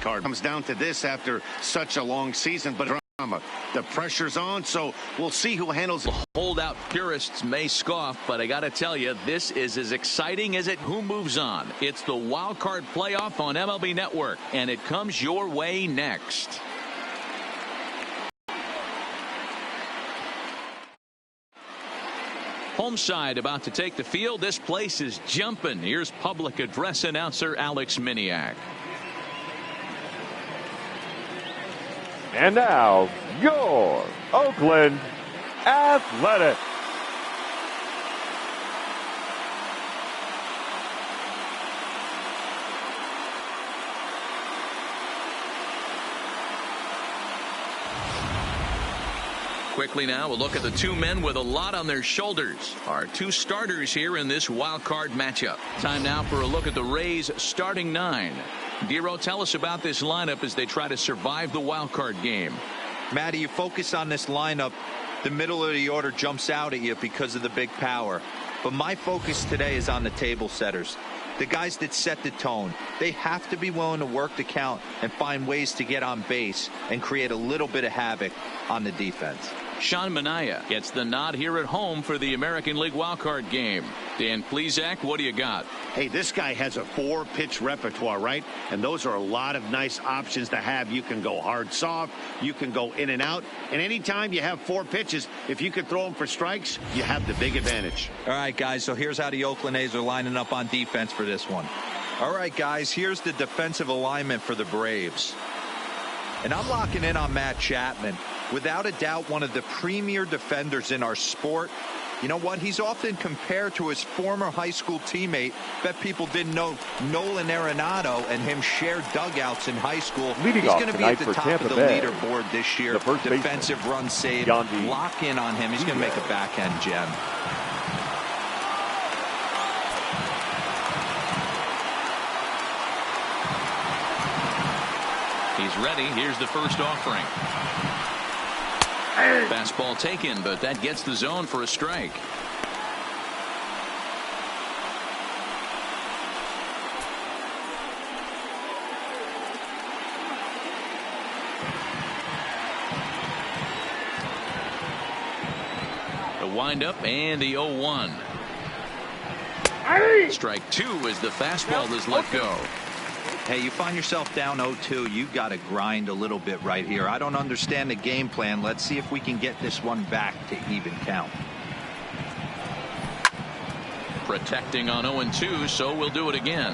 card. Comes down to this after such a long season, but the pressure's on, so we'll see who handles it. Holdout purists may scoff, but I got to tell you, this is as exciting as it. Who moves on? It's the Wild Card Playoff on MLB Network, and it comes your way next. Home side about to take the field. This place is jumping. Here's public address announcer Alex Miniak. And now, your Oakland Athletics. Quickly now, we'll look at the two men with a lot on their shoulders. Our two starters here in this wild card matchup. Time now for a look at the Rays' starting nine. Dero, tell us about this lineup as they try to survive the wild card game. Matty, you focus on this lineup, the middle of the order jumps out at you because of the big power. But my focus today is on the table setters. The guys that set the tone. They have to be willing to work the count and find ways to get on base and create a little bit of havoc on the defense. Sean Manaea gets the nod here at home for the American League wildcard game. Dan Plesac, what do you got? Hey, this guy has a 4-pitch repertoire, right? And those are a lot of nice options to have. You can go hard, soft. You can go in and out. And anytime you have 4 pitches, if you can throw them for strikes, you have the big advantage. All right, guys, so here's how the Oakland A's are lining up on defense for this one. All right, guys, here's the defensive alignment for the Braves. And I'm locking in on Matt Chapman. Without a doubt, one of the premier defenders in our sport. You know what? He's often compared to his former high school teammate. Bet people didn't know Nolan Arenado and him shared dugouts in high school. Leading He's going to be at for the top Tampa of the Bay, leaderboard this year. Defensive run save. Lock in on him. He's going to make a backhand gem. He's ready. Here's the first offering. Fastball taken, but that gets the zone for a strike. The windup and the 0-1. Strike 2 as the fastball is let go. Hey, you find yourself down 0-2, you got to grind a little bit right here. I don't understand the game plan. Let's see if we can get this one back to even count. Protecting on 0-2, so we'll do it again.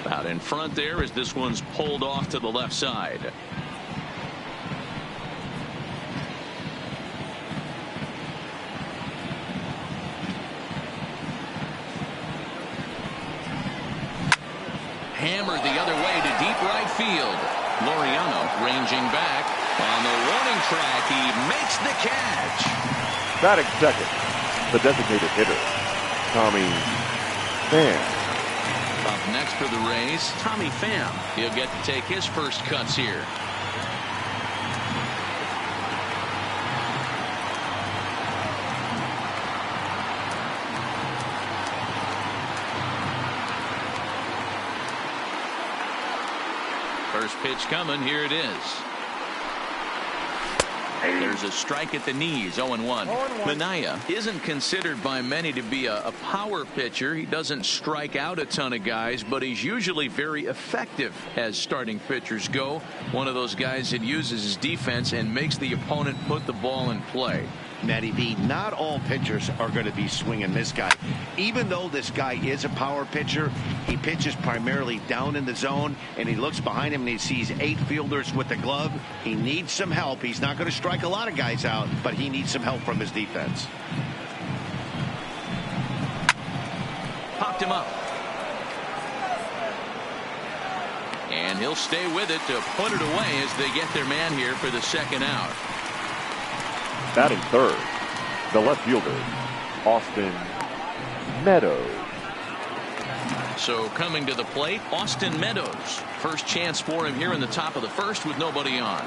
Out in front there as this one's pulled off to the left side. Hammered the other way to deep right field. Laureano ranging back on the warning track. He makes the catch. Batting second, the designated hitter, Tommy Pham. Up next for the Rays, Tommy Pham. He'll get to take his first cuts here. First pitch coming. Here it is. There's a strike at the knees. 0-1. Manaea isn't considered by many to be a power pitcher. He doesn't strike out a ton of guys, but he's usually very effective as starting pitchers go. One of those guys that uses his defense and makes the opponent put the ball in play. Matty B, not all pitchers are going to be swinging this guy. Even though this guy is a power pitcher, he pitches primarily down in the zone, and he looks behind him and he sees 8 fielders with the glove. He needs some help. He's not going to strike a lot of guys out, but he needs some help from his defense. Popped him up. And he'll stay with it to put it away as they get their man here for the second out. Batting third, the left fielder, Austin Meadows. So coming to the plate, Austin Meadows. First chance for him here in the top of the first with nobody on.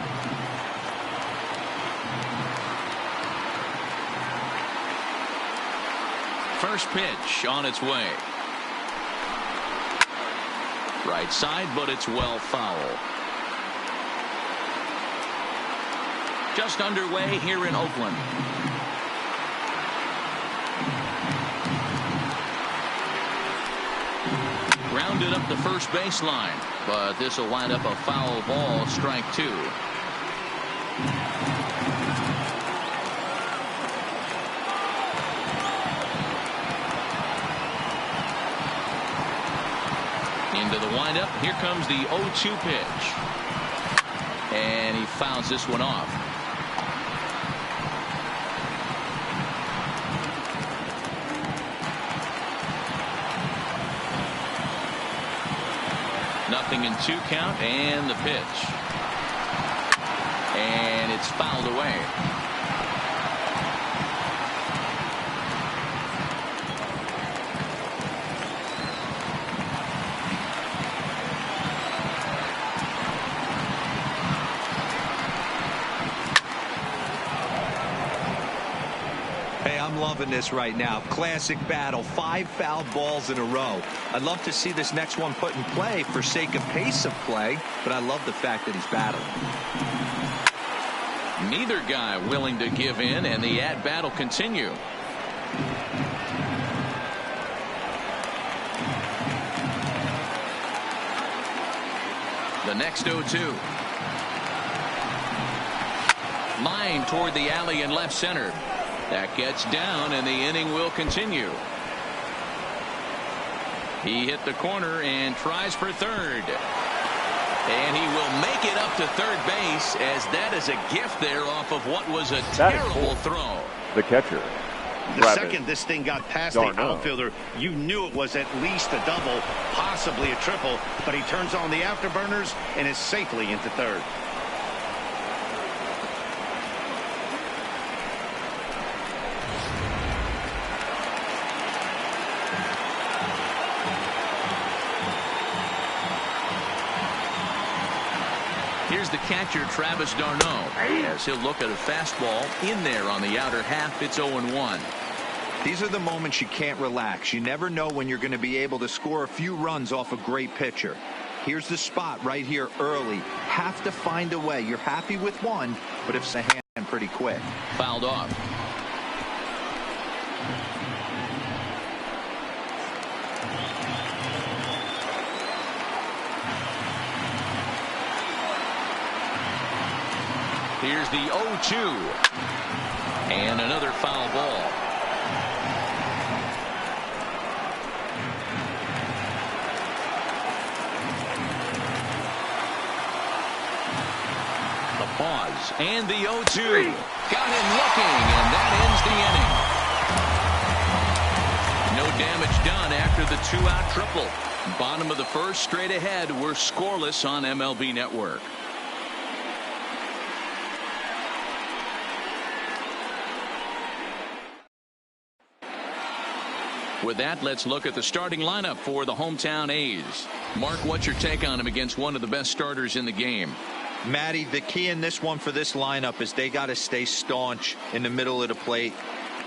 first pitch on its way. Right side, but it's well foul. Just underway here in Oakland. Grounded up the first baseline, but this will wind up a foul ball, strike 2. Into the windup. Here comes the 0-2 pitch. And he fouls this one off. Nothing in 2 count, and the pitch. And it's fouled away. I'm loving this right now. Classic battle. 5 foul balls in a row. I'd love to see this next one put in play for sake of pace of play, but I love the fact that he's battling. Neither guy willing to give in, and the at-bat will continue. The next 0-2. Line toward the alley in left center. That gets down, and the inning will continue. He hit the corner and tries for third. And he will make it up to third base, as that is a gift there off of what was a terrible throw. The catcher. The second this thing got past the outfielder, you knew it was at least a double, possibly a triple, but he turns on the afterburners and is safely into third. Here's the catcher, Travis d'Arnaud, as he'll look at a fastball in there on the outer half. It's 0-1. These are the moments you can't relax. You never know when you're going to be able to score a few runs off a great pitcher. Here's the spot right here early. Have to find a way. You're happy with one, but it's a hand pretty quick. Fouled off. Here's the 0-2. And another foul ball. The pause. And the 0-2. Got him looking, and that ends the inning. No damage done after the 2-out triple. Bottom of the first, straight ahead. We're scoreless on MLB Network. With that, let's look at the starting lineup for the hometown A's. Mark, what's your take on him against one of the best starters in the game? Matty, the key in this one for this lineup is they got to stay staunch in the middle of the plate.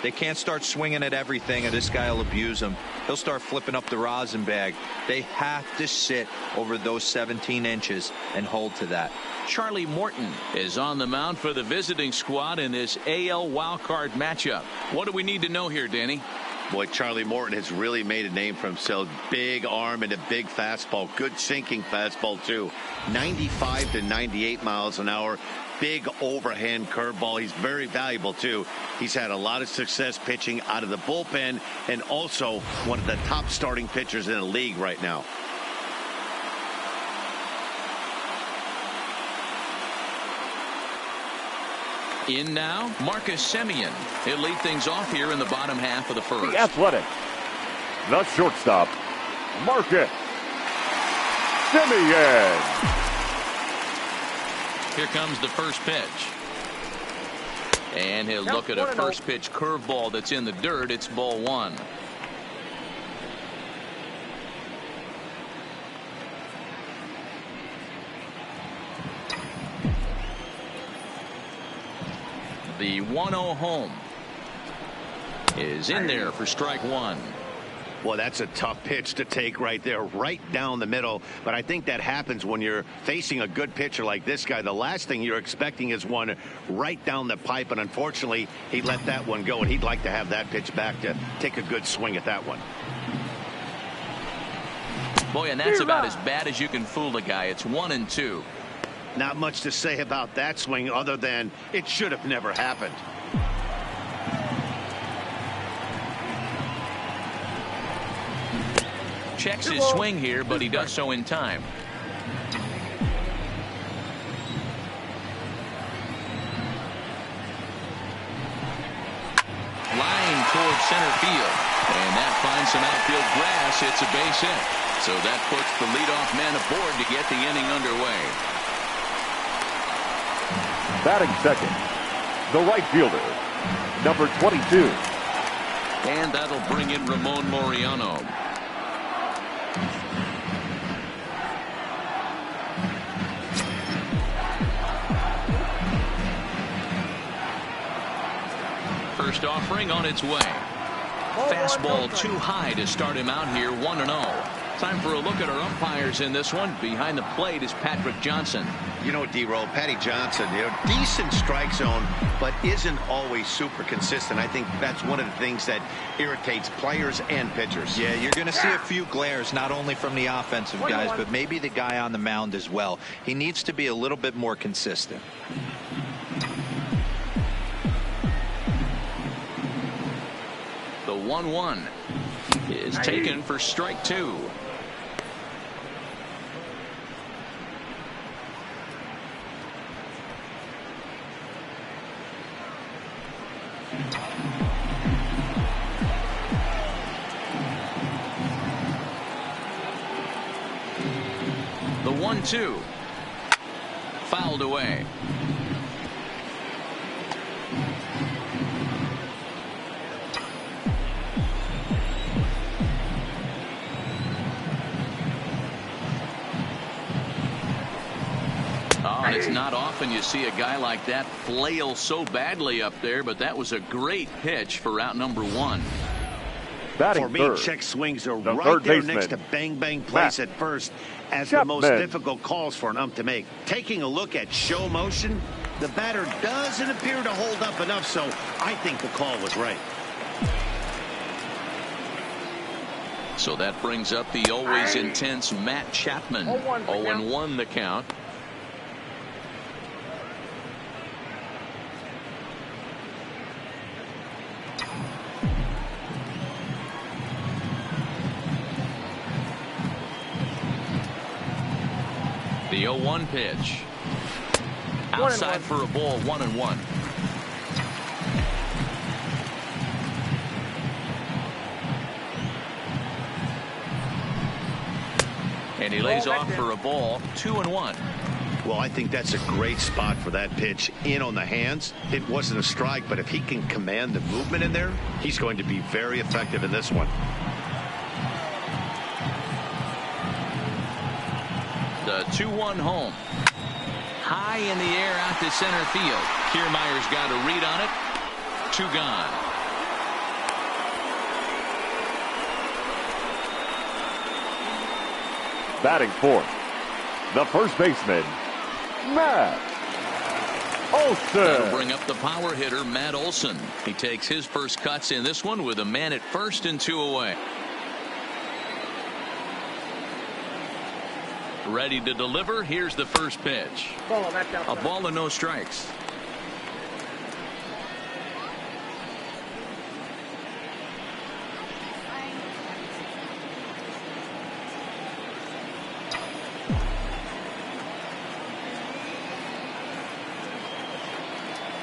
They can't start swinging at everything, or this guy will abuse them. He'll start flipping up the rosin bag. They have to sit over those 17 inches and hold to that. Charlie Morton is on the mound for the visiting squad in this AL wildcard matchup. What do we need to know here, Danny? Boy, Charlie Morton has really made a name for himself. Big arm and a big fastball. Good sinking fastball, too. 95 to 98 miles an hour. Big overhand curveball. He's very valuable, too. He's had a lot of success pitching out of the bullpen, and also one of the top starting pitchers in the league right now. In now, Marcus Semien. He'll lead things off here in the bottom half of the first. The Athletic. The shortstop, Marcus Semien. Here comes the first pitch. And he'll look at a first pitch curveball that's in the dirt. It's ball 1. The 1-0 home. is in there for strike one. Well, that's a tough pitch to take right there, right down the middle. But I think that happens when you're facing a good pitcher like this guy. The last thing you're expecting is one right down the pipe. And unfortunately, he let that one go. And he'd like to have that pitch back to take a good swing at that one. Boy, and that's about as bad as you can fool a guy. It's 1-2. Not much to say about that swing other than it should have never happened. Checks his swing here, but he does so in time. Line towards center field. And that finds some outfield grass. It's a base hit. So that puts the leadoff man aboard to get the inning underway. Batting second, the right fielder, number 22. And that'll bring in Ramon Laureano. First offering on its way. Fastball too high to start him out here, 1-0. Time for a look at our umpires in this one. Behind the plate is Patrick Johnson. You know, D-Roll, Patty Johnson, decent strike zone, but isn't always super consistent. I think that's one of the things that irritates players and pitchers. Yeah, you're going to see a few glares, not only from the offensive guys, but maybe the guy on the mound as well. He needs to be a little bit more consistent. The 1-1 is taken for strike two. The 1-2 fouled away. It's not often you see a guy like that flail so badly up there, but that was a great pitch for out number one. Batting For me, third, check swings are the right third there baseman, next to bang place at first as the most Chapman. difficult calls for an ump to make. Taking a look at show motion, the batter doesn't appear to hold up enough, so I think the call was right. So that brings up the always intense Matt Chapman. 0-1 the count. The 0-1 pitch. Outside for a ball, 1-1. And he lays off for a ball, 2-1. Well, I think that's a great spot for that pitch in on the hands. It wasn't a strike, but if he can command the movement in there, he's going to be very effective in this one. The 2-1 home. High in the air out to center field. Kiermaier's got a read on it. 2 gone. batting fourth, the first baseman, Matt Olson. That'll bring up the power hitter, Matt Olson. He takes his first cuts in this one with a man at first and 2 away. Ready to deliver. Here's the first pitch. A ball and no strikes.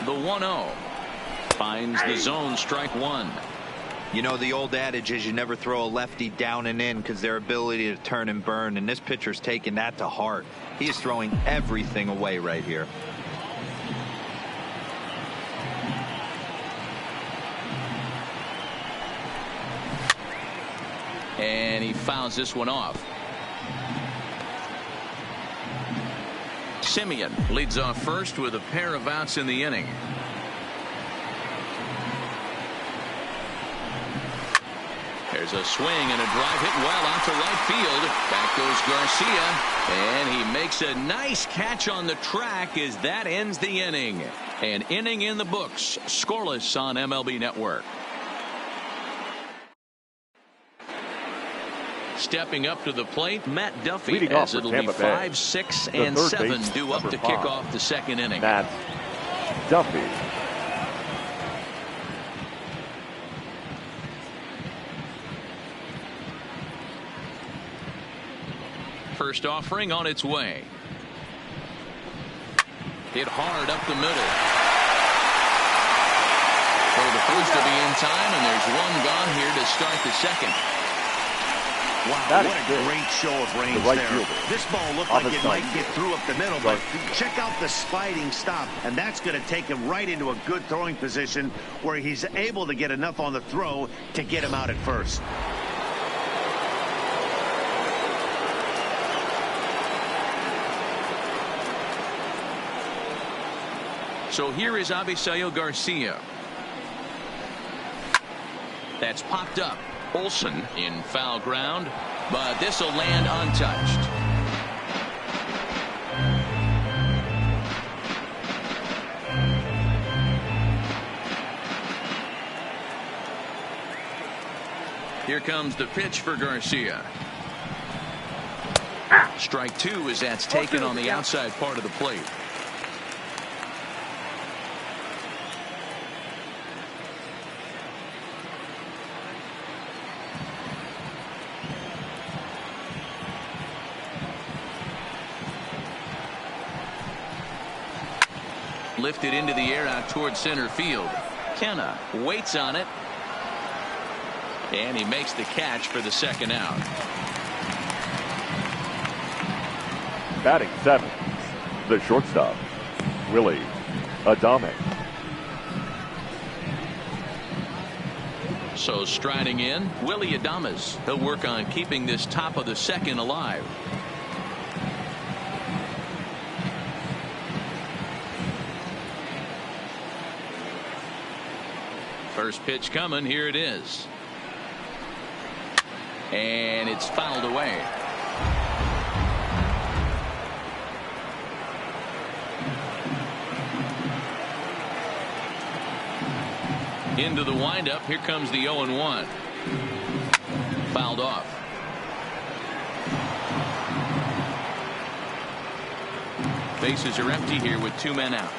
The 1-0 finds the zone, strike one. You know, the old adage is you never throw a lefty down and in because their ability to turn and burn, and this pitcher's taking that to heart. He is throwing everything away right here. And he fouls this one off. Semien leads off first with a pair of outs in the inning. There's a swing and a drive hit well out to right field. Back goes Garcia, and he makes a nice catch on the track as that ends the inning. An inning in the books, scoreless on MLB Network. Stepping up to the plate, Matt Duffy, as it'll be 5, 6, and 7 due up to kick off the second inning. Matt Duffy. First offering on its way. Hit hard up the middle. So the first will be in time, and there's one gone here to start the second. Wow, what a great show of range there. This ball looked like it might get through up the middle, but check out the sliding stop, and that's going to take him right into a good throwing position where he's able to get enough on the throw to get him out at first. So here is Avisail Garcia. That's popped up. Olsen in foul ground, but this will land untouched. Here comes the pitch for Garcia. Strike 2 as that's taken on the outside part of the plate. Lifted into the air out towards center field. Kenna waits on it, and he makes the catch for the second out. Batting 7, the shortstop, Willy Adames. So striding in, Willy Adames. He'll work on keeping this top of the second alive. First pitch coming. Here it is. And it's fouled away. Into the windup. Here comes the 0-1. Fouled off. Bases are empty here with 2 men out.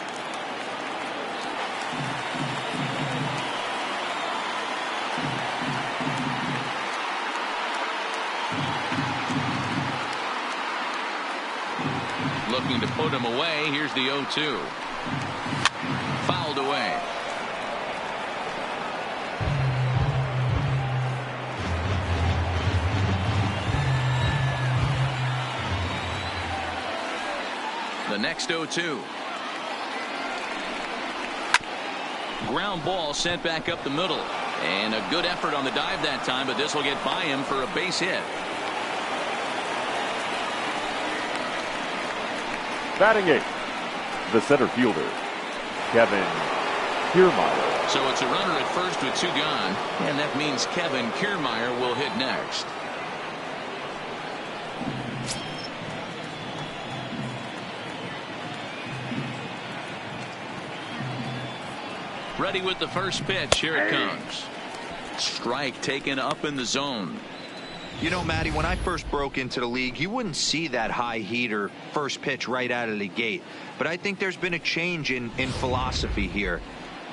Looking to put him away. Here's the 0-2. Fouled away. The next 0-2. Ground ball sent back up the middle. And a good effort on the dive that time, but this will get by him for a base hit. Batting 8, the center fielder, Kevin Kiermaier. So it's a runner at first with 2 gone, and that means Kevin Kiermaier will hit next. Ready with the first pitch. Here it comes. Strike taken up in the zone. You know, Matty, when I first broke into the league, you wouldn't see that high heater first pitch right out of the gate. But I think there's been a change in philosophy here.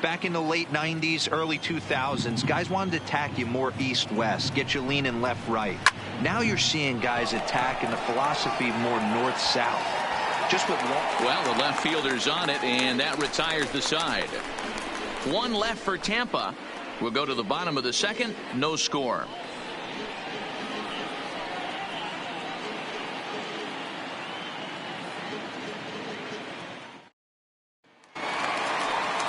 Back in the late 90s, early 2000s, guys wanted to attack you more east-west, get you leaning left-right. Now you're seeing guys attack in the philosophy more north-south. Just with well, the left fielder's on it, and that retires the side. 1 left for Tampa. We'll go to the bottom of the second. No score.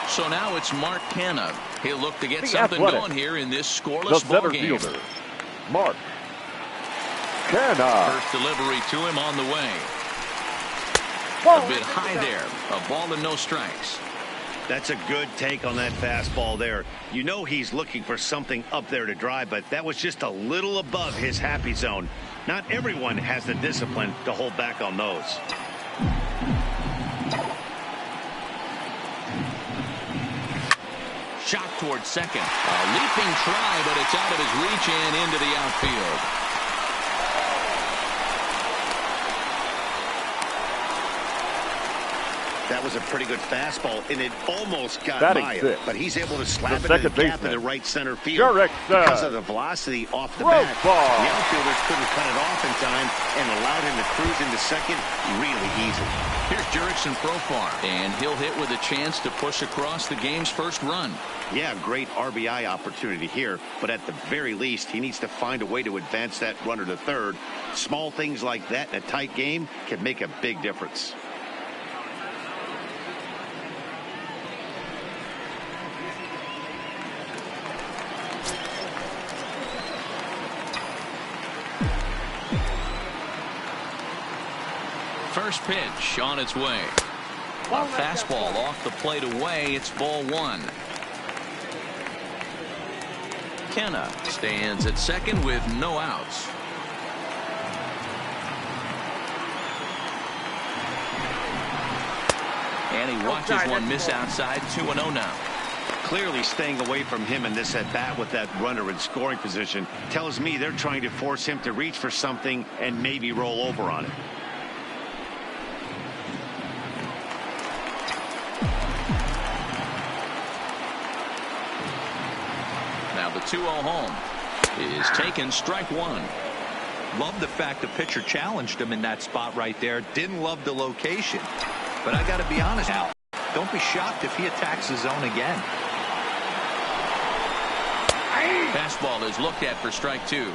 So now it's Mark Canha. He'll look to get something going here in this scoreless ball game. Fielder, Mark Canha. First delivery to him on the way. A bit high there. A ball and no strikes. That's a good take on that fastball there. You know he's looking for something up there to drive, but that was just a little above his happy zone. Not everyone has the discipline to hold back on those. Shot towards second. A leaping try, but it's out of his reach and into the outfield. That was a pretty good fastball, and it almost got by him. But he's able to slap it in the gap in the right center field. Because of the velocity off the bat, the outfielders couldn't cut it off in time and allowed him to cruise into second really easily. Here's Jurickson Profar, and he'll hit with a chance to push across the game's first run. Yeah, great RBI opportunity here, but at the very least, he needs to find a way to advance that runner to third. Small things like that in a tight game can make a big difference. First pitch on its way. A fastball off the plate away. It's ball one. Kenna stands at second with no outs. And he watches one miss outside. 2-0 now. Clearly staying away from him in this at bat with that runner in scoring position tells me they're trying to force him to reach for something and maybe roll over on it. The 2-0 home is taken, strike one. Love the fact the pitcher challenged him in that spot right there. Didn't love the location. But I got to be honest now. Don't be shocked if he attacks the zone again. Fastball is looked at for strike two.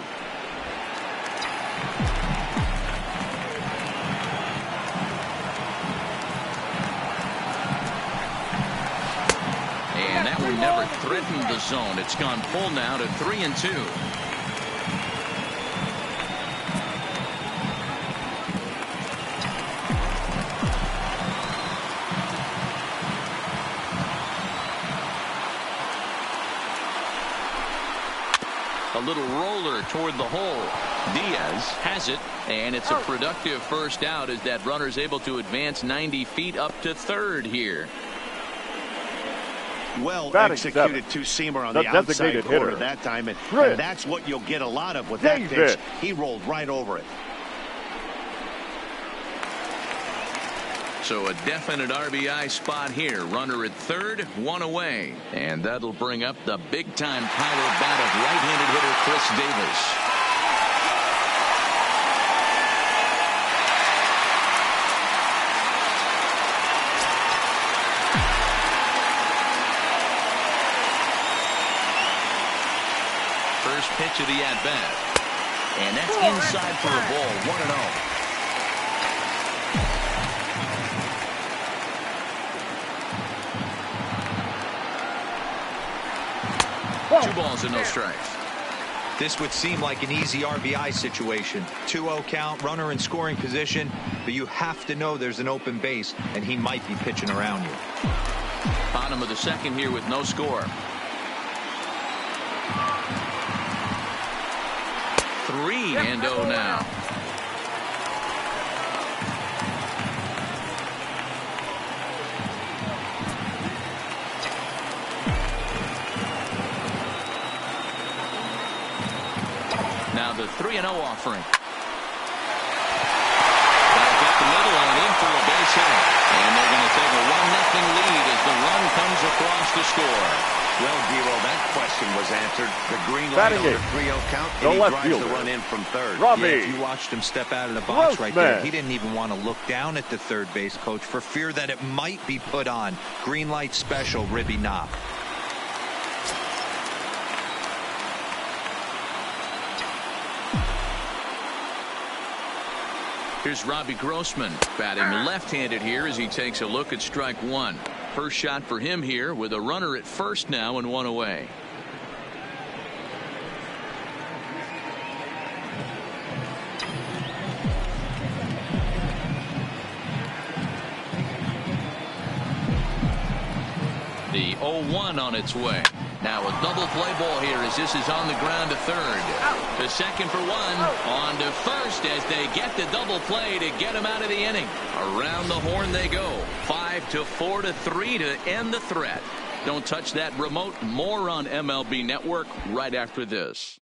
And that one never threatened the zone. It's gone full now to 3-2. A little roller toward the hole. Diaz has it, and it's a productive first out as that runner's able to advance 90 feet up to third here. Well executed two-seamer on the outside corner that time, and that's what you'll get a lot of with that pitch. He rolled right over it. So a definite RBI spot here. Runner at third, one away. And that'll bring up the big-time power bat of right-handed hitter Chris Davis. First pitch of the at-bat. And that's inside for a ball, 1-0. Two balls and no strikes. This would seem like an easy RBI situation. 2-0 count, runner in scoring position, but you have to know there's an open base, and he might be pitching around you. Bottom of the second here with no score. 3-0 now. Now the 3-0 offering. Back up the middle and in for a base hit. And they're going to take a 1-0 lead as the run comes across the score. Well, Dero, that question was answered. The green light on the 3-0 count, and he drives the run in from third. Yeah, if you watched him step out of the box right there, he didn't even want to look down at the third base coach for fear that it might be put on. Green light special, Ribby Knopp. Here's Robbie Grossman batting left-handed here as he takes a look at strike one. First shot for him here with a runner at first now and one away. The 0-1 on its way. Now a double play ball here as this is on the ground to third. The second for one. On to first as they get the double play to get him out of the inning. Around the horn they go. 5-4 to 3 to end the threat. Don't touch that remote. More on MLB Network right after this.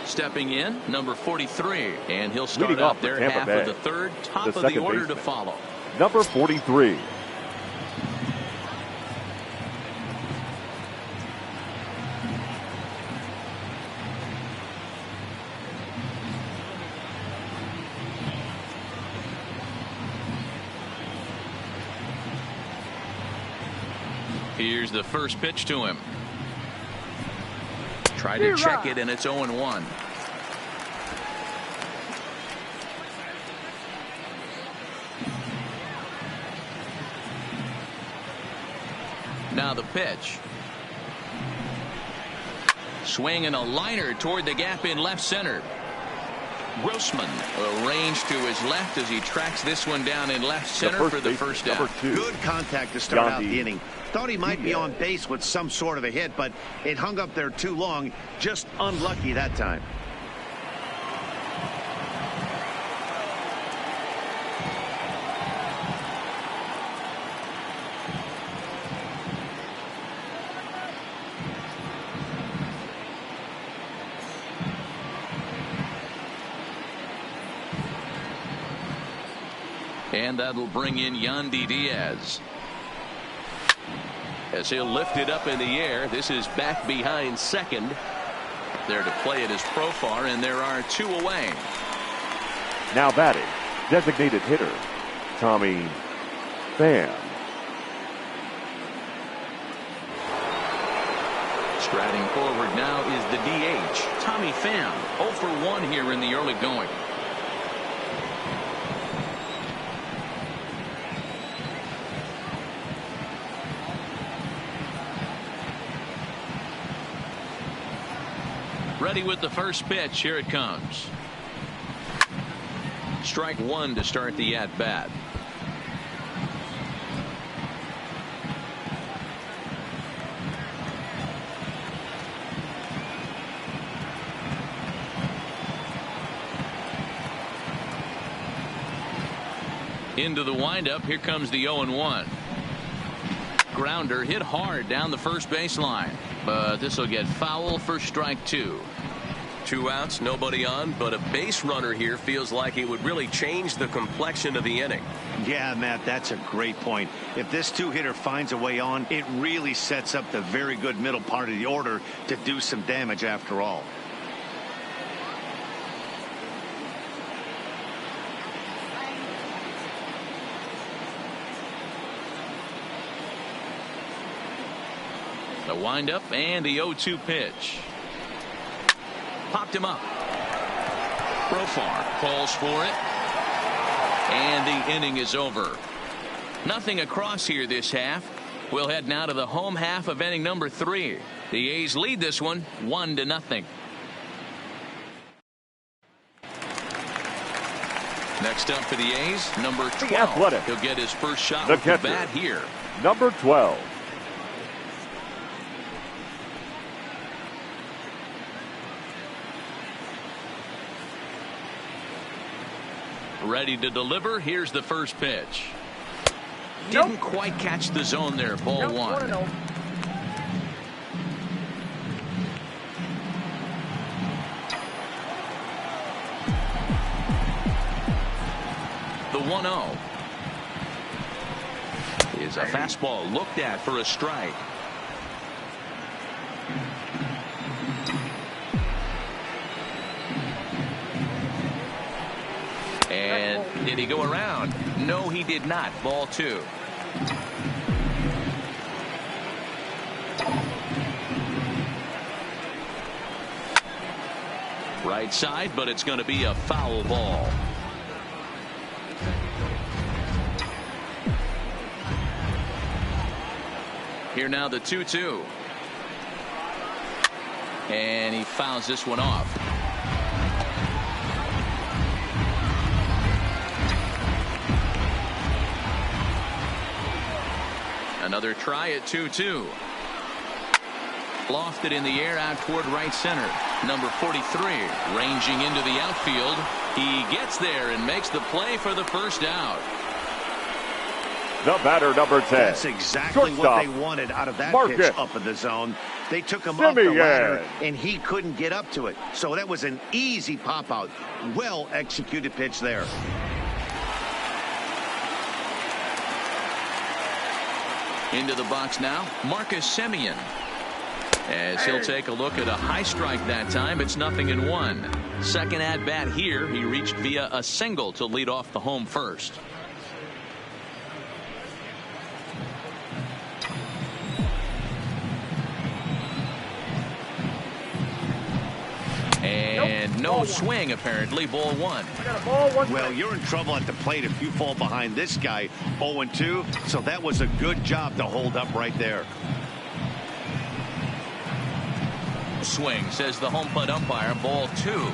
Stepping in, number 43, and he'll start out their half of the third, top of the order to follow. Number 43. Here's the first pitch to him. Try to check it, and it's 0-1. Now the pitch. Swing and a liner toward the gap in left center. Grossman arranged to his left as he tracks this one down in left center for the first down. Good contact to start out the inning. Thought he might be on base with some sort of a hit, but it hung up there too long. Just unlucky that time. And that'll bring in Yandy Diaz. As he'll lift it up in the air. This is back behind second. There to play it is Profar, and there are two away. Now batting, designated hitter, Tommy Pham. Striding forward now is the DH, Tommy Pham. 0 for 1 here in the early going. Ready with the first pitch. Here it comes. Strike one to start the at-bat. Into the windup. Here comes the 0-1. Grounder hit hard down the first baseline, but this will get foul for strike two. 2 outs, nobody on, but a base runner here feels like it would really change the complexion of the inning. Yeah, Matt, that's a great point. If this two-hitter finds a way on, it really sets up the very good middle part of the order to do some damage after all. The windup and the 0-2 pitch. Popped him up. Profar calls for it. And the inning is over. Nothing across here this half. We'll head now to the home half of inning number 3. The A's lead this one 1-0. Next up for the A's, number 12. He'll get his first shot with the bat here. Number 12. Ready to deliver. Here's the first pitch. Didn't quite catch the zone there. Ball one. The 1-0 is a fastball looked at for a strike. And did he go around? No, he did not. Ball 2. Right side, but it's going to be a foul ball. Here now the 2-2. And he fouls this one off. Another try at 2-2. Lofted in the air out toward right center. Number 43 ranging into the outfield. He gets there and makes the play for the first out. The batter, number 10. That's exactly what they wanted out of that pitch up in the zone. They took him off the ladder, and he couldn't get up to it. So that was an easy pop-out. Well-executed pitch there. Into the box now, Marcus Semien. As he'll take a look at a high strike that time, it's 0-1. Second at bat here, he reached via a single to lead off the home first. And no swing, apparently. Ball one. Well, you're in trouble at the plate if you fall behind this guy 0-2. So that was a good job to hold up right there. Swing, says the home plate umpire. Ball two.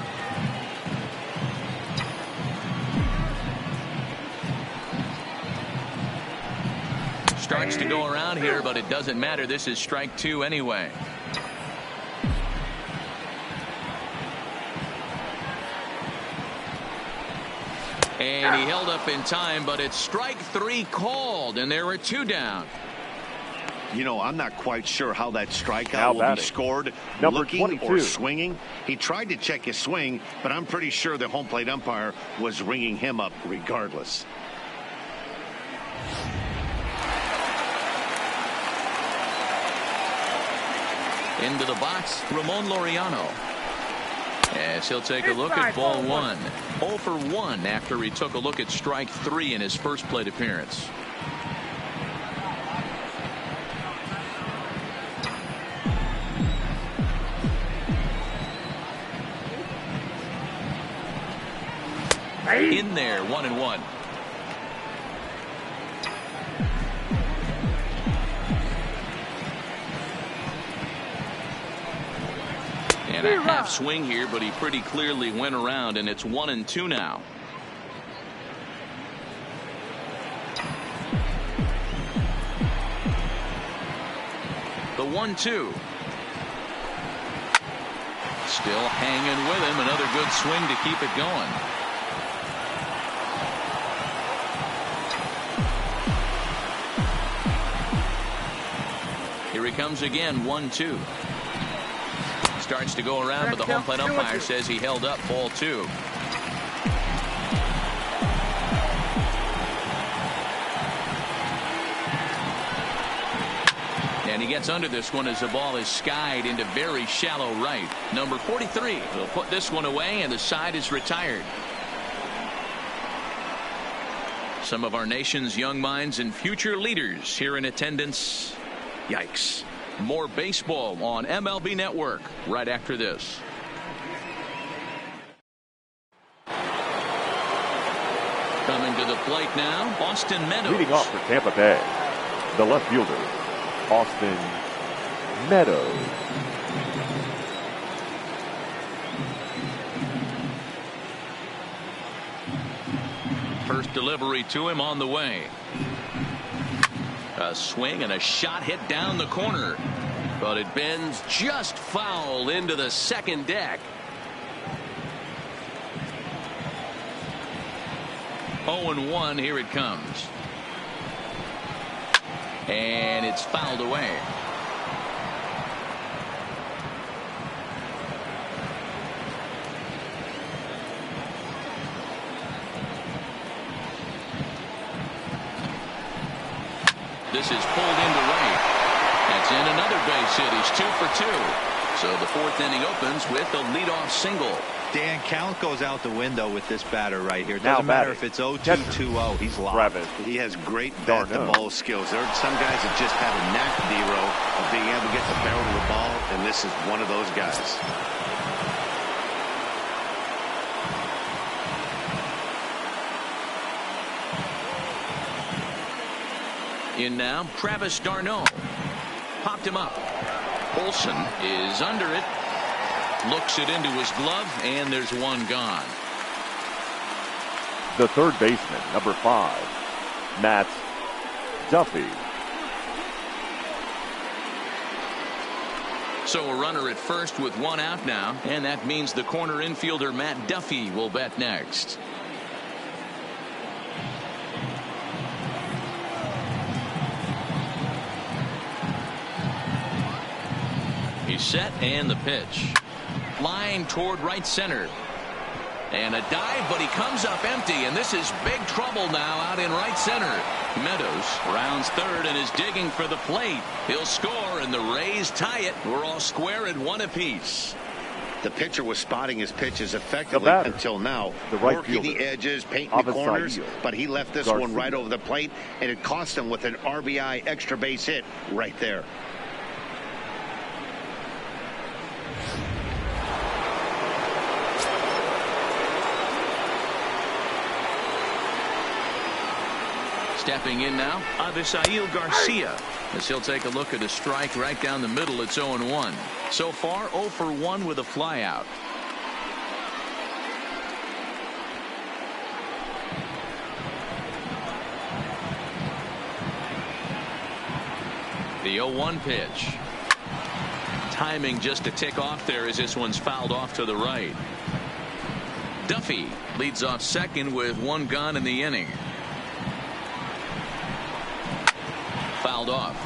Starts to go around here, but it doesn't matter. This is strike two anyway. And he held up in time, but it's strike three called, and there are two down. You know, I'm not quite sure how that strikeout will be scored. Number looking 22. or swinging. He tried to check his swing, but I'm pretty sure the home plate umpire was ringing him up regardless. Into the box, Ramon Laureano. As he'll take a look at ball one. 0 for 1 after he took a look at strike three in his first plate appearance. In there, 1-1. And a half swing here, but he pretty clearly went around, and it's 1-2 now. The 1-2. Still hanging with him. Another good swing to keep it going. Here he comes again, 1-2. Starts to go around, but the home plate umpire says he held up. Ball two. And he gets under this one as the ball is skied into very shallow right. Number 43 will put this one away, and the side is retired. Some of our nation's young minds and future leaders here in attendance. Yikes. More baseball on MLB Network right after this. Coming to the plate now, Austin Meadows. Leading off for Tampa Bay, the left fielder, Austin Meadows. First delivery to him on the way. A swing and a shot hit down the corner, but it bends just foul into the second deck. 0-1, here it comes. And it's fouled away. This is pulled into right. That's in another base hit. He's 2 for 2. So the fourth inning opens with a leadoff single. Dan, count goes out the window with this batter right here. It doesn't matter if it's 0-2, 2-0. He's locked. He has great bat-to-ball skills. There are some guys that just have a knack, Dero, of being able to get the barrel of the ball, and this is one of those guys. In now, Travis d'Arnaud. Popped him up. Olson is under it. Looks it into his glove, and there's one gone. The third baseman, number 5, Matt Duffy. So a runner at first with one out now, and that means the corner infielder Matt Duffy will bat next. He's set, and the pitch. Line toward right center. And a dive, but he comes up empty, and this is big trouble now out in right center. Meadows rounds third and is digging for the plate. He'll score, and the Rays tie it. We're all square at one apiece. The pitcher was spotting his pitches effectively until now. The right working fielder, the edges, painting the corners, but he left this Garcia. one right over the plate, and it cost him with an RBI extra base hit right there. Stepping in now, Avisail Garcia, as he'll take a look at a strike right down the middle. It's 0-1. So far, 0 for 1 with a flyout. The 0-1 pitch. Timing just a tick off there as this one's fouled off to the right. Duffy leads off second with one gone in the inning. Fouled off.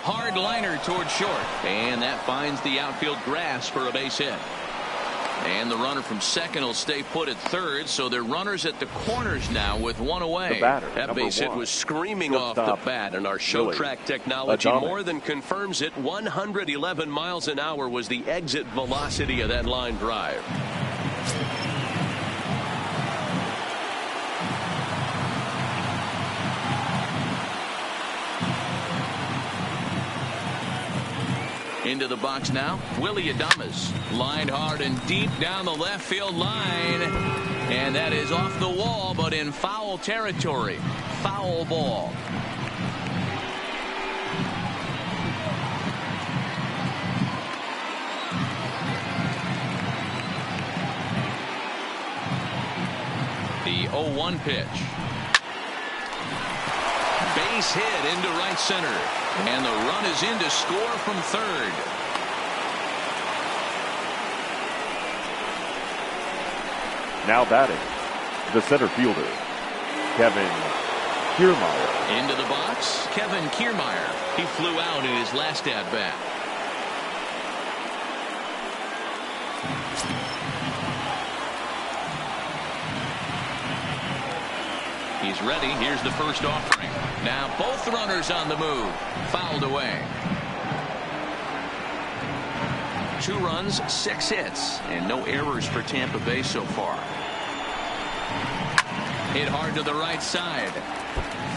Hard liner toward short, and that finds the outfield grass for a base hit. And the runner from second will stay put at third, so they're runners at the corners now with one away. That base hit was screaming off the bat, and our show track technology more than confirms it. 111 miles an hour was the exit velocity of that line drive. Into the box now, Willy Adames. Lined hard and deep down the left field line. And that is off the wall, but in foul territory. Foul ball. The 0-1 pitch. Base hit into right center. And the run is in to score from third. Now batting, the center fielder, Kevin Kiermaier. Into the box, Kevin Kiermaier. He flew out in his last at-bat. He's ready. Here's the first offering. Now both runners on the move. Fouled away. 2 runs, 6 hits, and no errors for Tampa Bay so far. Hit hard to the right side.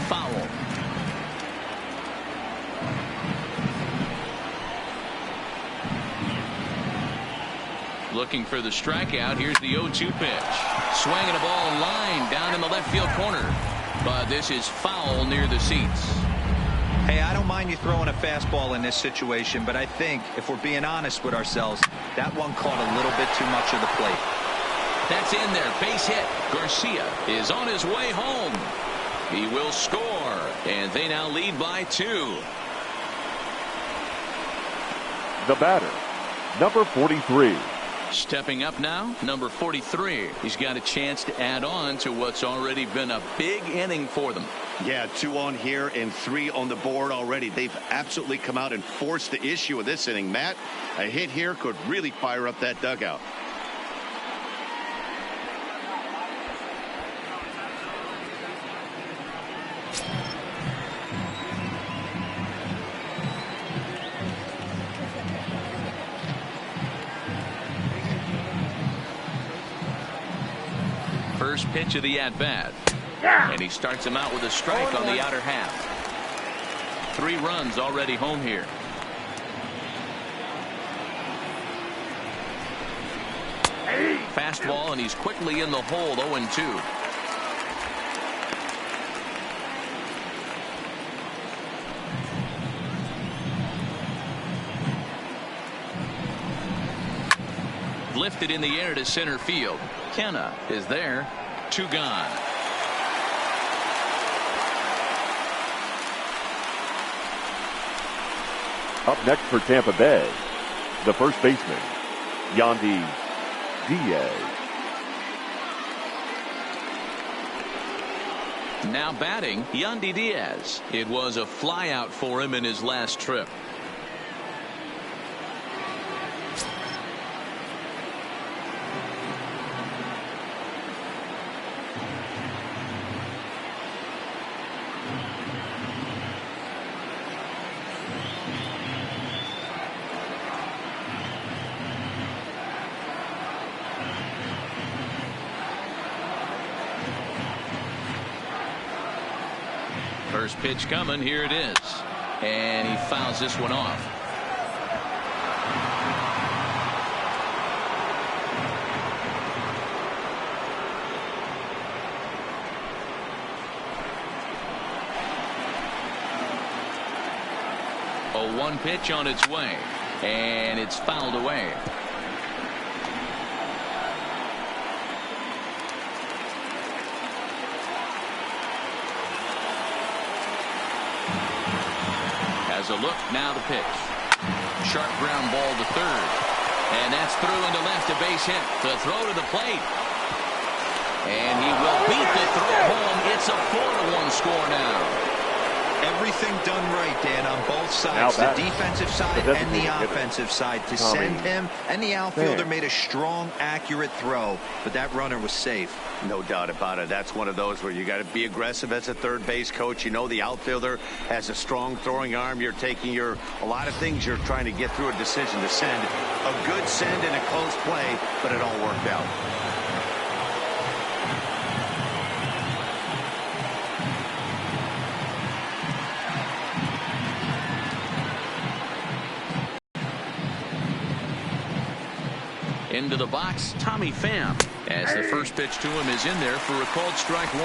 Foul. Looking for the strikeout. Here's the 0-2 pitch. Swinging a ball line down in the left field corner. But this is foul near the seats. Hey, I don't mind you throwing a fastball in this situation, but I think if we're being honest with ourselves, that one caught a little bit too much of the plate. That's in there. Base hit. Garcia is on his way home. He will score, and they now lead by 2. The batter, number 43. Stepping up now, number 43. He's got a chance to add on to what's already been a big inning for them. Yeah, 2 on here and 3 on the board already. They've absolutely come out and forced the issue of this inning. Matt, a hit here could really fire up that dugout. First pitch of the at-bat. And he starts him out with a strike on the outer half. 3 runs already home here. Fastball, and he's quickly in the hole. 0-2. lifted in the air to center field. Kenna is there. 2 gone. Up next for Tampa Bay, the first baseman, Yandy Diaz. Now batting, Yandy Diaz. It was a flyout for him in his last trip. First pitch coming. Here it is. And he fouls this one off. A 1 pitch on its way. And it's fouled away. As a look, now the pitch. Sharp ground ball to third. And that's through into left, a base hit. The throw to the plate. And he will beat the throw home. It's a 4-1 score now. Everything done right, Dan, on both sides, the defensive side and the offensive side, to send him, and the outfielder made a strong, accurate throw, but that runner was safe. No doubt about it. That's one of those where you got to be aggressive as a third base coach. You know the outfielder has a strong throwing arm. You're taking a lot of things you're trying to get through a decision to send. A good send in a close play, but it all worked out. Into the box, Tommy Pham, as the first pitch to him is in there for a called strike 1.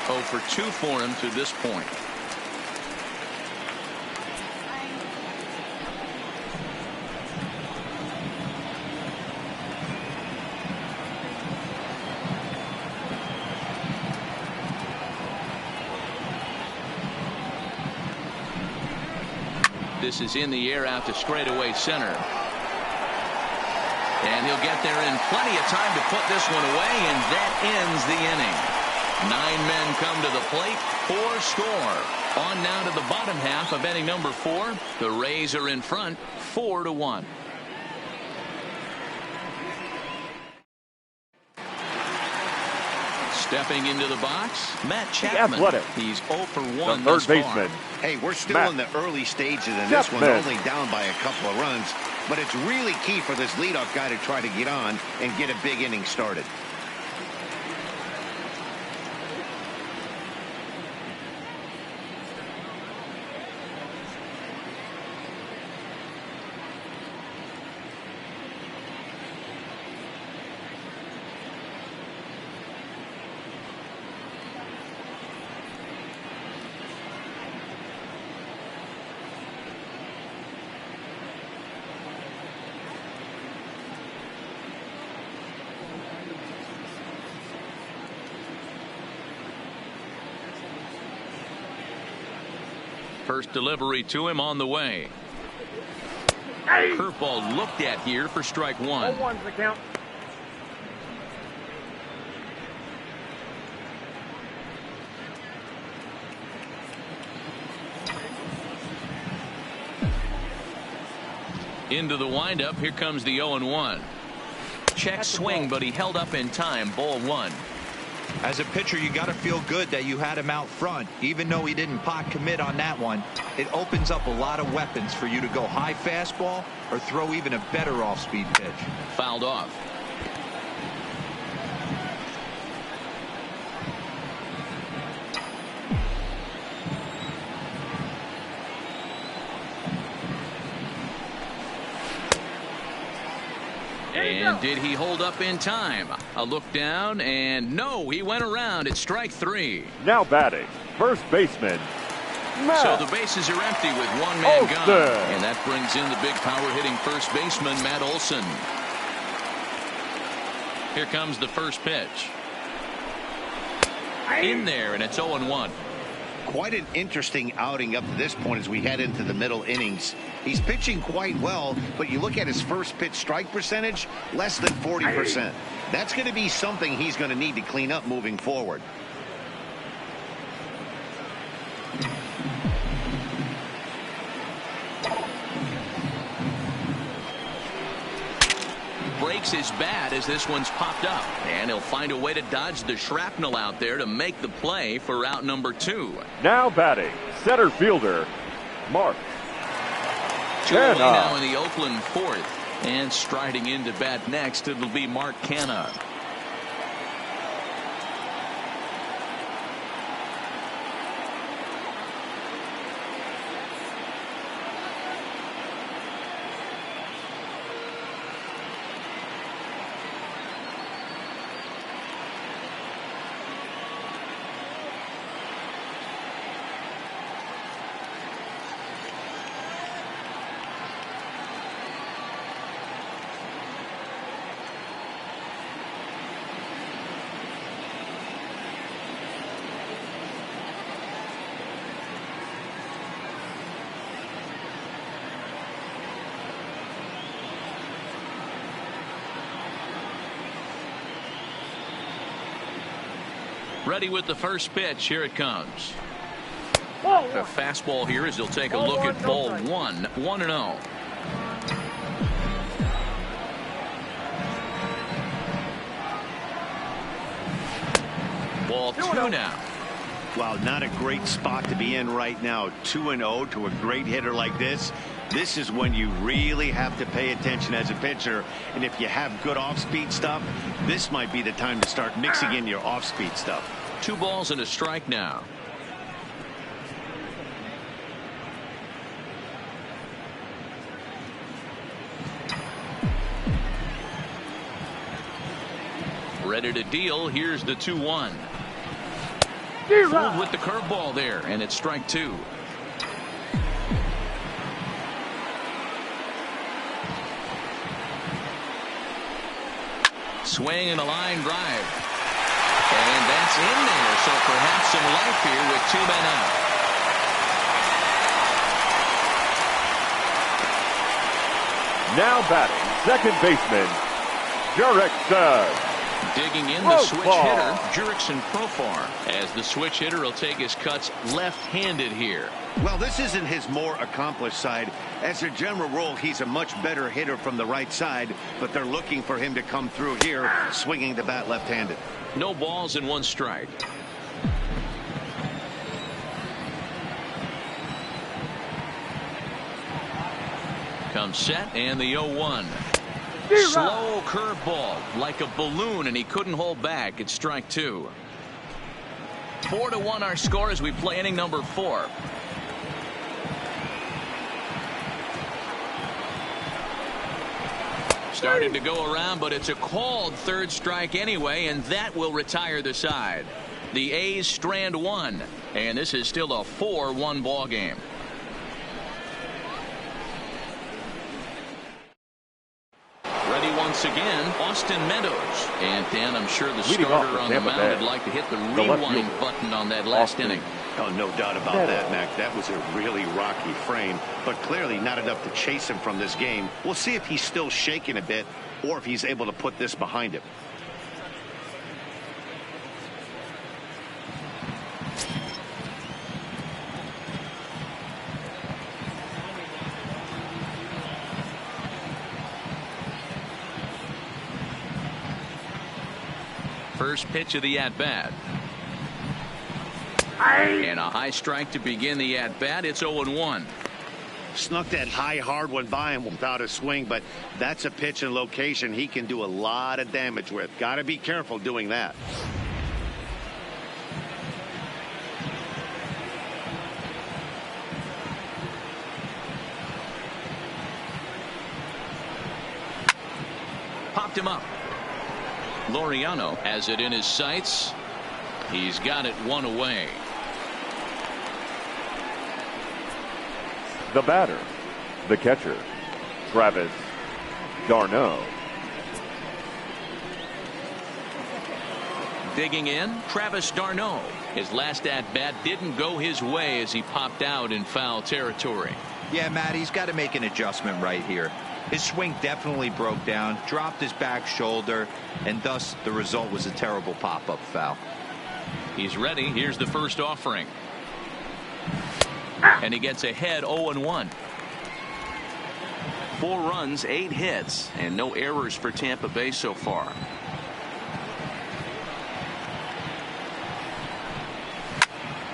0 for 2 for him to this point. This is in the air out to straightaway center. And he'll get there in plenty of time to put this one away, and that ends the inning. 9 men come to the plate, 4 score. On now to the bottom half of inning number 4. The Rays are in front, 4-1. Stepping into the box, Matt Chapman. He's 0 for 1 the thus third far. baseman. Hey, we're still in the early stages, and this one's only down by a couple of runs. But it's really key for this leadoff guy to try to get on and get a big inning started. First delivery to him on the way. Curveball looked at here for strike 1. 0-1's the count. Into the windup. Here comes the 0-1. Check swing, but he held up in time. Ball 1. As a pitcher, you got to feel good that you had him out front. Even though he didn't pot commit on that one, it opens up a lot of weapons for you to go high fastball or throw even a better off-speed pitch. Fouled off. And did he hold up in time? A look down, and no, he went around. It's strike 3. Now batting, first baseman, Matt So the bases are empty with 1 man Olson. gone. And that brings in the big power hitting first baseman, Matt Olson. Here comes the first pitch. In there, and it's 0-1. Quite an interesting outing up to this point as we head into the middle innings. He's pitching quite well, but you look at his first pitch strike percentage, less than 40%. That's going to be something he's going to need to clean up moving forward. Breaks his bat as this one's popped up, and he'll find a way to dodge the shrapnel out there to make the play for out number 2. Now batting, center fielder, Mark 2 away now in the Oakland fourth, and striding into bat next, it'll be Mark Canha. Ready with the first pitch. Here it comes. The fastball here as he'll take a look at ball 1. 1-0. Ball 2 now. Well, not a great spot to be in right now. 2-0 to a great hitter like this. This is when you really have to pay attention as a pitcher. And if you have good off-speed stuff, this might be the time to start mixing in your off-speed stuff. 2 balls and a strike now. Ready to deal. Here's the 2-1. Fooled with the curveball there, and it's strike 2. Swing and a line drive. And that's in there, so perhaps some life here with 2 men out. Now batting, second baseman, Jurickson. Digging in the switch hitter, Jurickson Profar, as the switch hitter will take his cuts left-handed here. Well, this isn't his more accomplished side. As a general rule, he's a much better hitter from the right side, but they're looking for him to come through here, swinging the bat left-handed. No balls and 1 strike. Comes set and the 0-1. Slow curveball like a balloon, and he couldn't hold back. It's strike 2. 4-1 our score as we play inning number 4. Starting to go around, but it's a called third strike anyway, and that will retire the side. The A's strand 1, and this is still a 4-1 ball game. Ready once again, Austin Meadows. And Dan, I'm sure the starter on the mound would like to hit the rewind button on that last inning. Oh, no doubt about that, Mac. That was a really rocky frame, but clearly not enough to chase him from this game. We'll see if he's still shaking a bit or if he's able to put this behind him. First pitch of the at-bat. And a high strike to begin the at-bat. It's 0-1. Snuck that high hard one by him without a swing, but that's a pitch and location he can do a lot of damage with. Got to be careful doing that. Popped him up. Laureano has it in his sights. He's got it 1 away. The batter, the catcher, Travis d'Arnaud. Digging in, Travis d'Arnaud. His last at-bat didn't go his way as he popped out in foul territory. Yeah, Matt, he's got to make an adjustment right here. His swing definitely broke down, dropped his back shoulder, and thus the result was a terrible pop-up foul. He's ready. Here's the first offering. And he gets ahead 0-1. 4 runs, 8 hits, and no errors for Tampa Bay so far.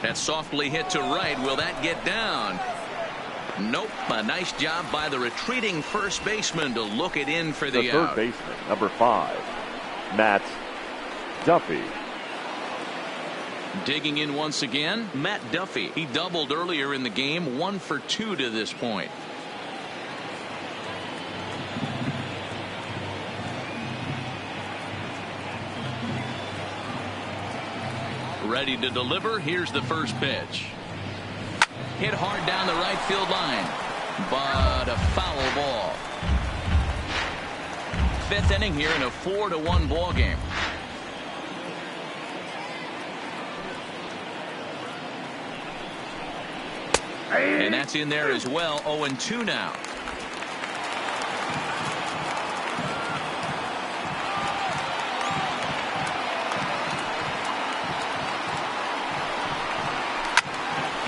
That's softly hit to right. Will that get down? Nope. A nice job by the retreating first baseman to look it in for the third out. baseman, number 5, Matt Duffy. Digging in once again, Matt Duffy. He doubled earlier in the game, 1 for 2 to this point. Ready to deliver. Here's the first pitch. Hit hard down the right field line, but a foul ball. 5th inning here in a 4-1 ball game. And that's in there as well. 0-2 now.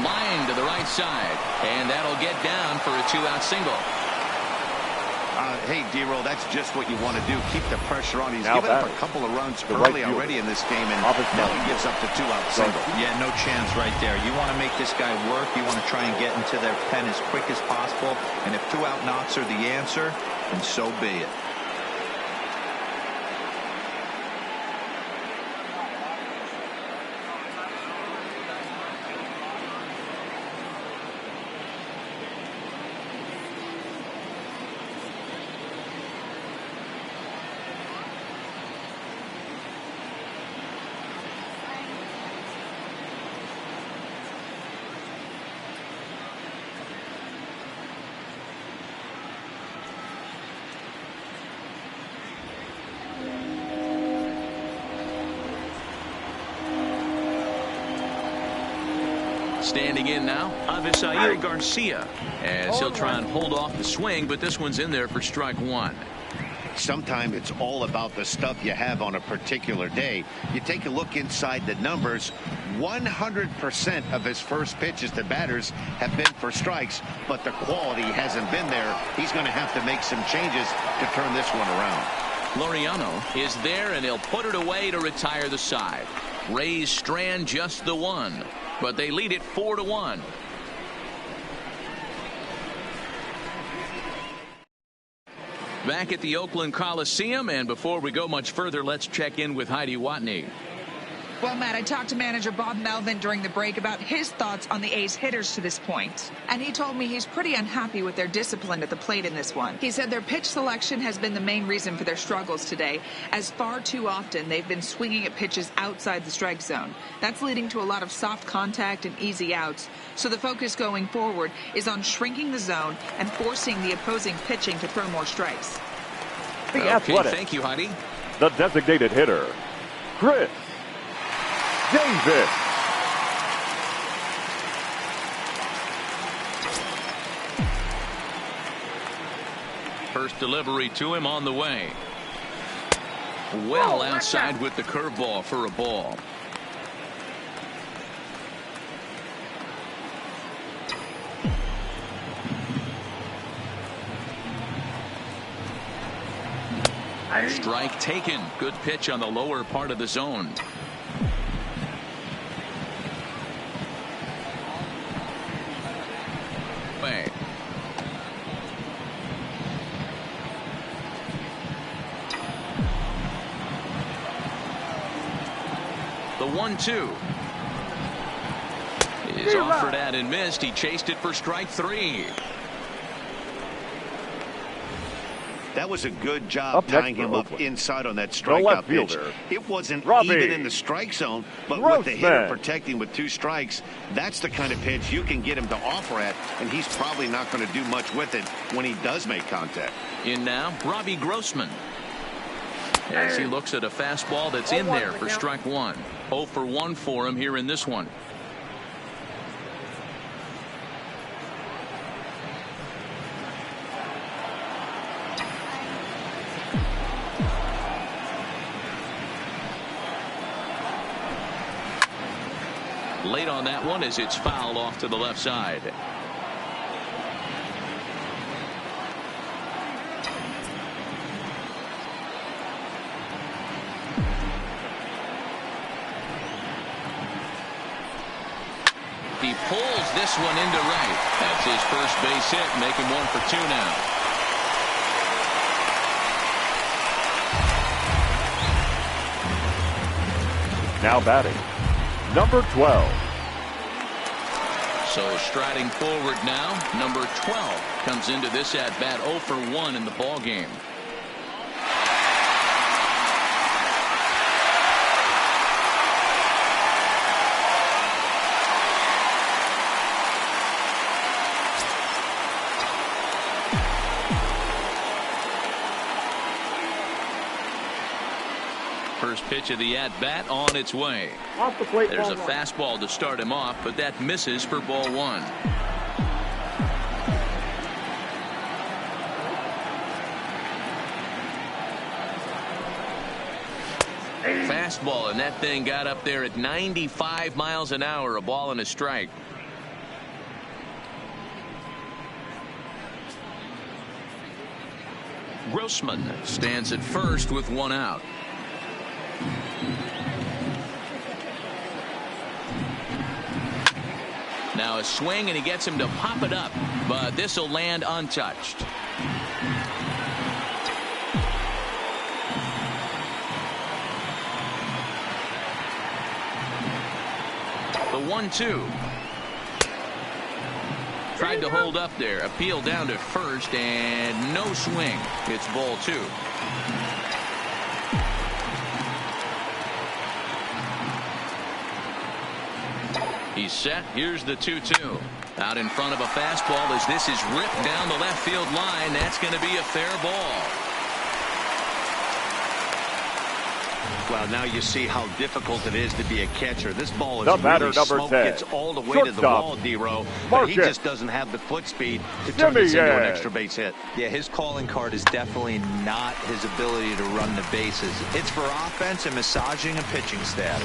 Line to the right side, and that'll get down for a 2-out single. Hey, D-Roll, that's just what you want to do. Keep the pressure on. He's Now given up a couple of runs early already in this game, and now he gives up the 2-out single. Yeah, no chance right there. You want to make this guy work. You want to try and get into their pen as quick as possible. And if 2-out knocks are the answer, then so be it. Standing in now, Avisair Garcia, as he'll try and hold off the swing, but this one's in there for strike 1. Sometimes it's all about the stuff you have on a particular day. You take a look inside the numbers. 100% of his first pitches to batters have been for strikes, but the quality hasn't been there. He's going to have to make some changes to turn this one around. Laureano is there, and he'll put it away to retire the side. Rays strand just the 1, but they lead it 4-1. Back at the Oakland Coliseum, and before we go much further, let's check in with Heidi Watney. Well, Matt, I talked to manager Bob Melvin during the break about his thoughts on the A's hitters to this point. And he told me he's pretty unhappy with their discipline at the plate in this one. He said their pitch selection has been the main reason for their struggles today, as far too often they've been swinging at pitches outside the strike zone. That's leading to a lot of soft contact and easy outs. So the focus going forward is on shrinking the zone and forcing the opposing pitching to throw more strikes. The Athletic. Thank you, Heidi. The designated hitter, Chris Davis. First delivery to him on the way. Well outside with the curveball for a ball. Strike taken. Good pitch on the lower part of the zone. The 1-2 is offered at and missed. He chased it for strike 3. That was a good job tying him up inside on that strikeout pitch. It wasn't even in the strike zone, but with the hitter protecting with 2 strikes, that's the kind of pitch you can get him to offer at, and he's probably not going to do much with it when he does make contact. In now, Robbie Grossman. as he looks at a fastball that's in there for strike one. 0 for 1 for him here in this one. Late on that one as it's fouled off to the left side. He pulls this one into right. That's his first base hit, making 1 for 2 now. Now batting, number 12. So striding forward now, number 12 comes into this at bat 0 for 1 in the ball game. First pitch of the at-bat on its way. Off the plate, There's a ball fastball to start him off, but that misses for ball 1. Fastball, and that thing got up there at 95 miles an hour, a ball and a strike. Grossman stands at first with 1 out. Now a swing, and he gets him to pop it up, but this will land untouched. The 1-2. Tried to hold up there. Appeal down to first, and no swing. It's ball 2. He's set. Here's the 2-2. Out in front of a fastball as this is ripped down the left field line. That's going to be a fair ball. Well, now you see how difficult it is to be a catcher. This ball is The batter, really number smoke. 10. Gets all the way to the Shortstop, wall, D-Row. But Mark he it. just doesn't have the foot speed to turn this into an extra base hit. Yeah, his calling card is definitely not his ability to run the bases. It's for offense and massaging a pitching staff.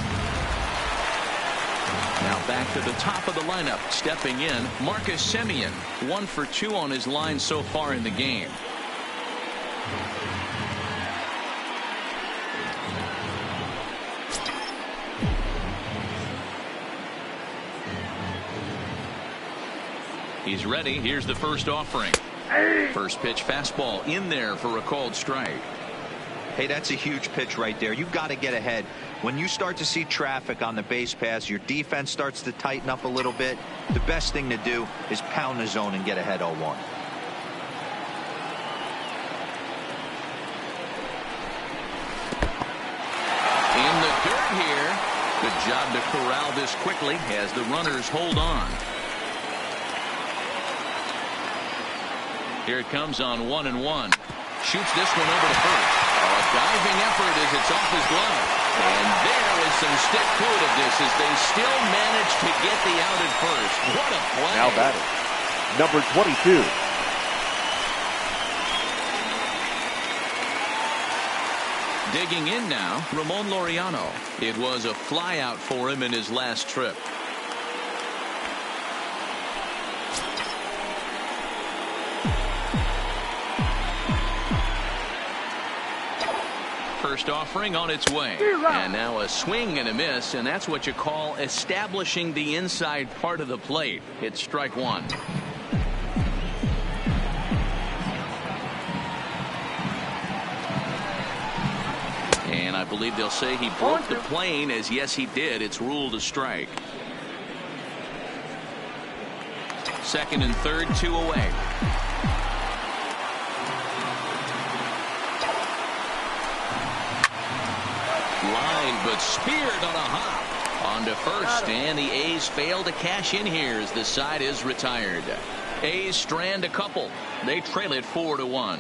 Now back to the top of the lineup. Stepping in, Marcus Semien. 1 for 2 on his line so far in the game. He's ready. Here's the first offering. First pitch fastball in there for a called strike. Hey, that's a huge pitch right there. You've got to get ahead. When you start to see traffic on the base pass, your defense starts to tighten up a little bit. The best thing to do is pound the zone and get ahead 0-1. In the dirt here. Good job to corral this quickly as the runners hold on. Here it comes on 1-1. Shoots this one over to first. A diving effort as it's off his glove. And there is some stick-to-itiveness as they still manage to get the out at first. What a play. Now batting, number 22. Digging in now, Ramon Laureano. It was a flyout for him in his last trip. First offering on its way. And now a swing and a miss, and that's what you call establishing the inside part of the plate. It's strike 1. And I believe they'll say he broke the plane, as yes he did. It's ruled a strike. Second and third, 2 away. Line, but speared on a hop. On to first, and the A's fail to cash in here as the side is retired. A's strand a couple. They trail it 4-1.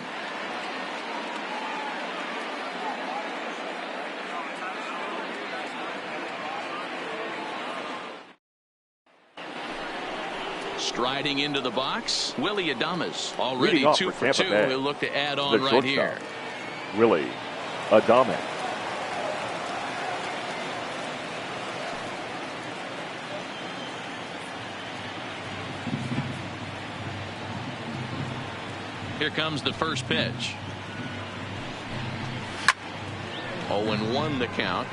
Striding into the box, Willy Adames. Already Leading off 2 for for Tampa 2. Bay, He'll look to add the on right shortstop, here. Willy Adames. Here comes the first pitch. 0-1 the count.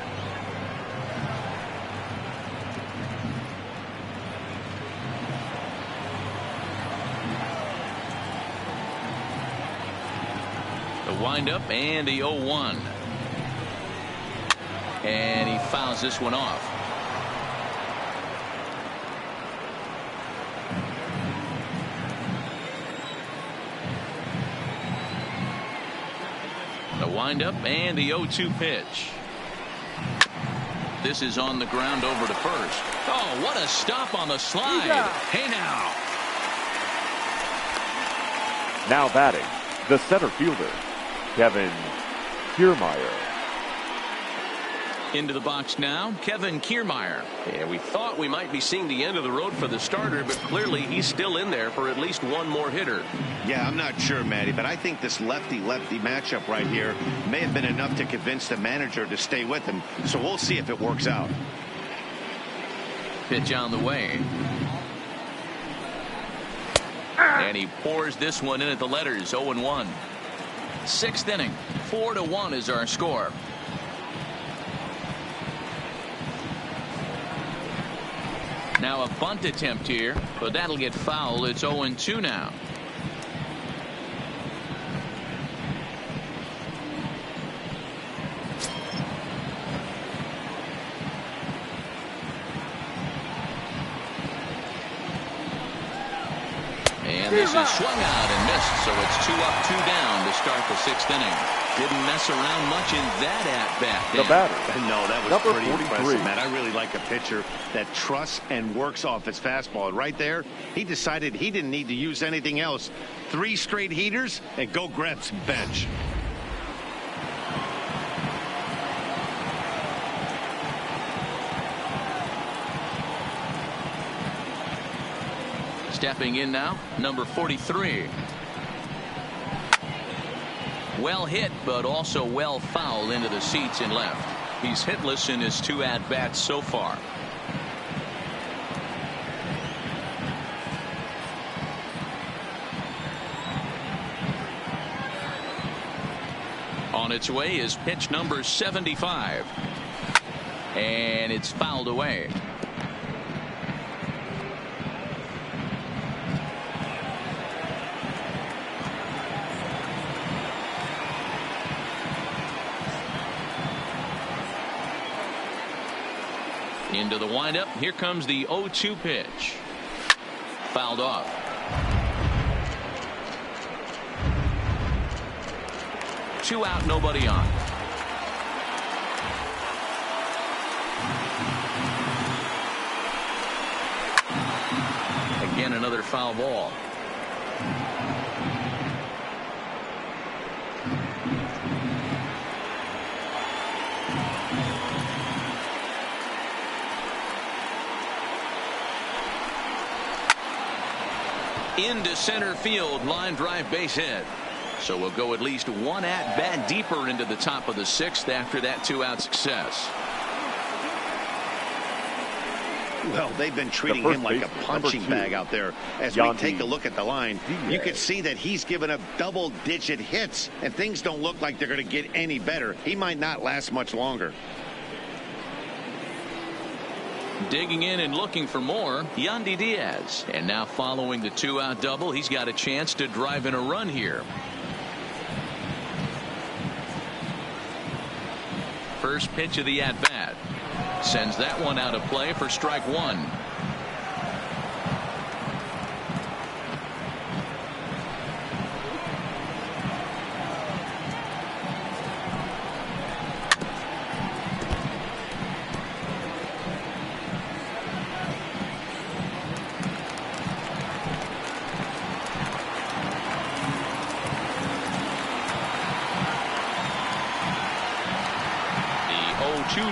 The windup and the 0-1. And he fouls this one off. The windup and the 0-2 pitch. This is on the ground over to first. Oh, what a stop on the slide. Hey now. Now batting, the center fielder, Kevin Kiermaier. Into the box now, Kevin Kiermaier. Yeah, we thought we might be seeing the end of the road for the starter, but clearly he's still in there for at least one more hitter. Yeah, I'm not sure, Matty, but I think this lefty-lefty matchup right here may have been enough to convince the manager to stay with him. So we'll see if it works out. Pitch on the way. And he pours this one in at the letters. 0-1. 6th inning. 4-1 is our score. Now a bunt attempt here, but that'll get foul. It's 0-2 now. And this is swung out and missed, so it's 2 up, 2 down to start the 6th inning. Didn't mess around much in that at-bat. The batter. No, that was Number pretty 43. impressive, Matt. I really like a pitcher that trusts and works off his fastball. Right there, he decided he didn't need to use anything else. 3 straight heaters and go grab some bench. Stepping in now, number 43. Well hit, but also well fouled into the seats in left. He's hitless in his 2 at-bats so far. On its way is pitch number 75. And it's fouled away. Into the windup. Here comes the 0-2 pitch. Fouled off. Two out, nobody on. Again, another foul ball. Into center field, line drive, base hit. So we'll go at least 1 at-bat deeper into the top of the 6th after that 2-out success. Well, they've been treating him like a punching bag out there. As we take a look at the line, you can see that he's given up double-digit hits, and things don't look like they're going to get any better. He might not last much longer. Digging in and looking for more, Yandy Diaz. And now following the 2-out double, he's got a chance to drive in a run here. First pitch of the at-bat. Sends that one out of play for strike 1.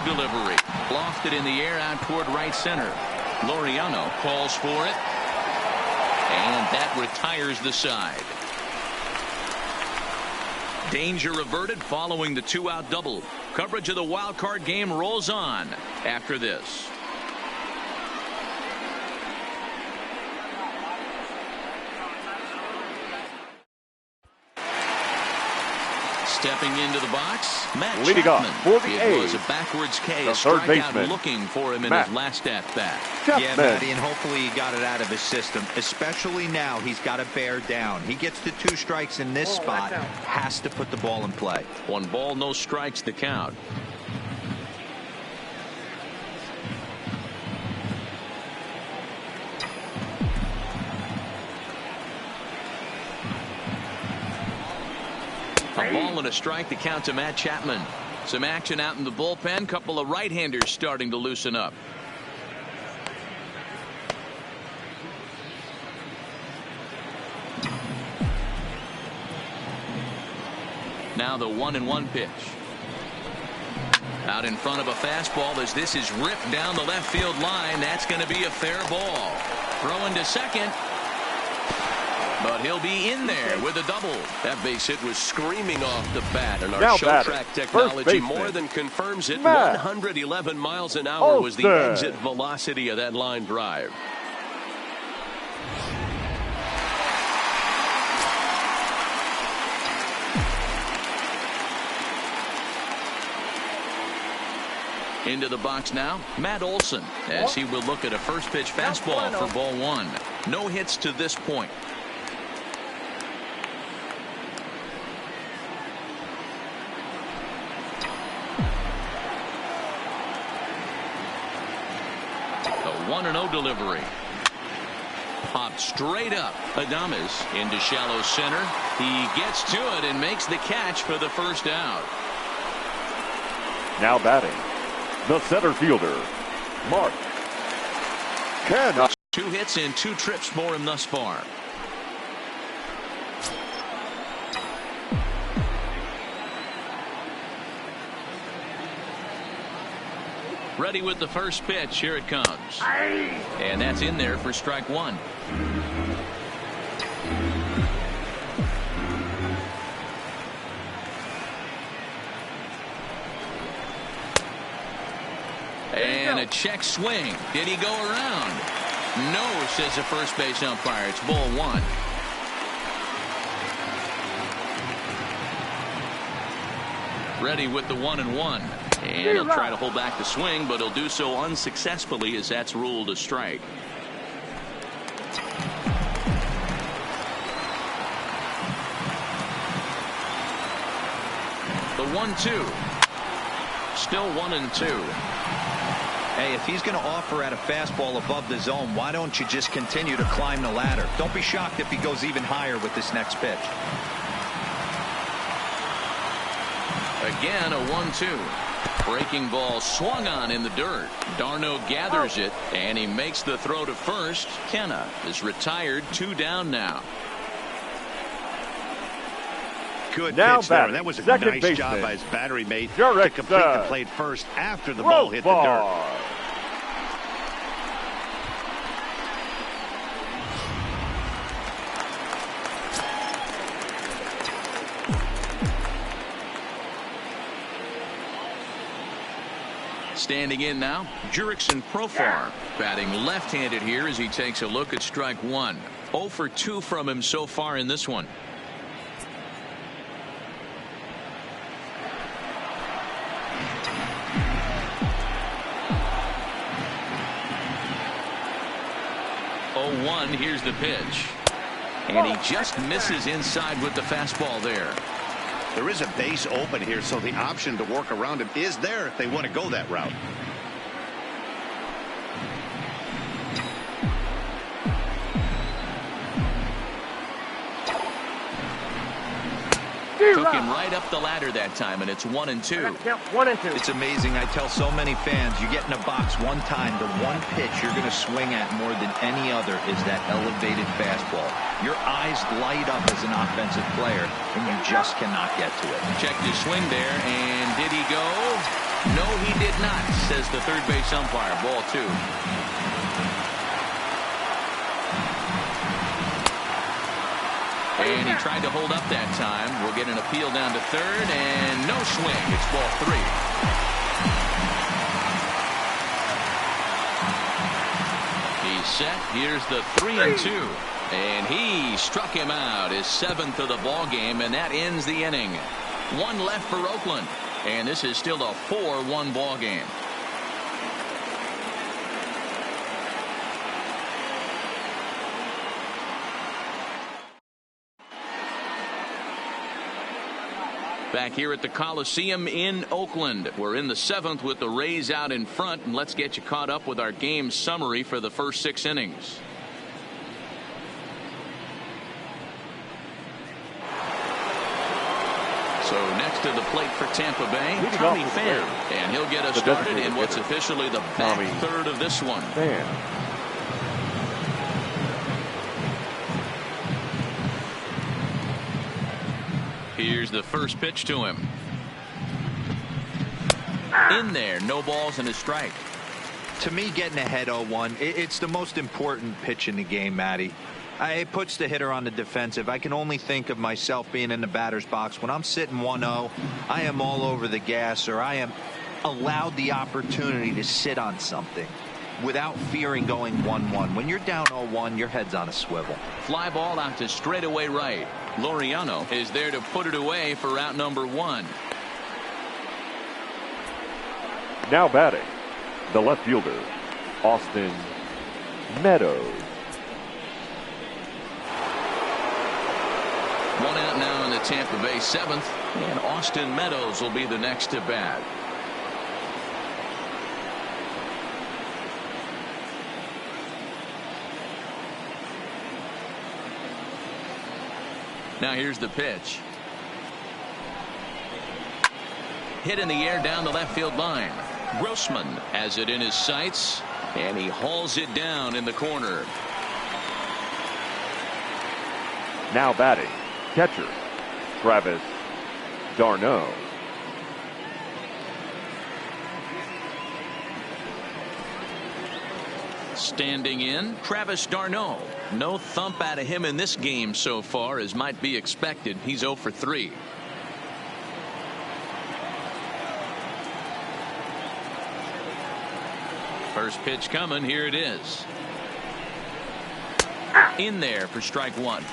Delivery lofted in the air out toward right center. Laureano calls for it. And that retires the side. Danger averted following the 2-out double. Coverage of the wild card game rolls on after this. Stepping into the box, Matt Leading Chapman. off for the It A's, was a backwards K, the a third strikeout baseman, looking for him in Matt his last at-bat. Yeah, Matty, and hopefully he got it out of his system. Especially now, he's got to bear down. He gets to 2 strikes in this spot, has to put the ball in play. 1 ball, no strikes the count. A ball and a strike, the count to Matt Chapman. Some action out in the bullpen. Couple of right-handers starting to loosen up. Now the 1-1 pitch. Out in front of a fastball as this is ripped down the left field line. That's going to be a fair ball. Throwing to second. But he'll be in there with a double. That base hit was screaming off the bat, and our Now show batting, track first technology baseman, more than confirms it. Matt 111 miles an hour was the Olson. exit velocity of that line drive. Into the box now, Matt Olson, as he will look at a first pitch fastball for ball 1. No hits to this point. The 1-0 delivery. Popped straight up. Adames into shallow center. He gets to it and makes the catch for the first out. Now batting, the center fielder, Mark Canha. 2 hits and 2 trips for him thus far. Ready with the first pitch. Here it comes. And that's in there for strike 1. And a check swing. Did he go around? No, says the first base umpire. It's ball 1. Ready with the 1-1. And he'll try to hold back the swing, but he'll do so unsuccessfully as that's ruled a strike. The 1-2. Still 1-2. Hey, if he's going to offer at a fastball above the zone, why don't you just continue to climb the ladder? Don't be shocked if he goes even higher with this next pitch. Again, a 1-2. Breaking ball swung on in the dirt. d'Arnaud gathers it, and he makes the throw to first. Canha is retired. 2 down now. Good Now pitch there. batting, That was a second nice baseman, job by his battery mate Jurickson. to complete the plate first after the ball hit the dirt. Standing in now, Jurickson Profar, batting left-handed here as he takes a look at strike 1. 0 for 2 from him so far in this one. Here's the pitch. And he just misses inside with the fastball there. There is a base open here, so the option to work around him is there if they want to go that route. Took him right up the ladder that time, and it's 1-2. 1-2. It's amazing. I tell so many fans, you get in a box one time, the one pitch you're going to swing at more than any other is that elevated fastball. Your eyes light up as an offensive player, and you just cannot get to it. Checked his swing there, and did he go? No, he did not, says the third base umpire. Ball 2. And he tried to hold up that time. We'll get an appeal down to third, and no swing. It's ball 3. He's set. Here's the 3-2. And he struck him out, his 7th of the ball game, and that ends the inning. 1 left for Oakland, and this is still a 4-1 ball game. Back here at the Coliseum in Oakland. We're in the 7th with the Rays out in front, and let's get you caught up with our game summary for the first 6 innings. So next to the plate for Tampa Bay, Tommy Pham, and he'll get us started in what's officially the back third of this one. Here's the first pitch to him. In there, no balls and a strike. To me, getting ahead 0-1, it's the most important pitch in the game, Matty. It puts the hitter on the defensive. I can only think of myself being in the batter's box. When I'm sitting 1-0, I am all over the gas, or I am allowed the opportunity to sit on something without fearing going 1-1. When you're down 0-1, your head's on a swivel. Fly ball out to straightaway right. Laureano is there to put it away for out number 1. Now batting, the left fielder, Austin Meadows. 1 out now in the Tampa Bay 7th, and Austin Meadows will be the next to bat. Now here's the pitch. Hit in the air down the left field line. Grossman has it in his sights, and he hauls it down in the corner. Now batting, catcher, Travis d'Arnaud. Standing in, Travis d'Arnaud. No thump out of him in this game so far, as might be expected. He's 0 for 3. First pitch coming. Here it is. In there for strike 1.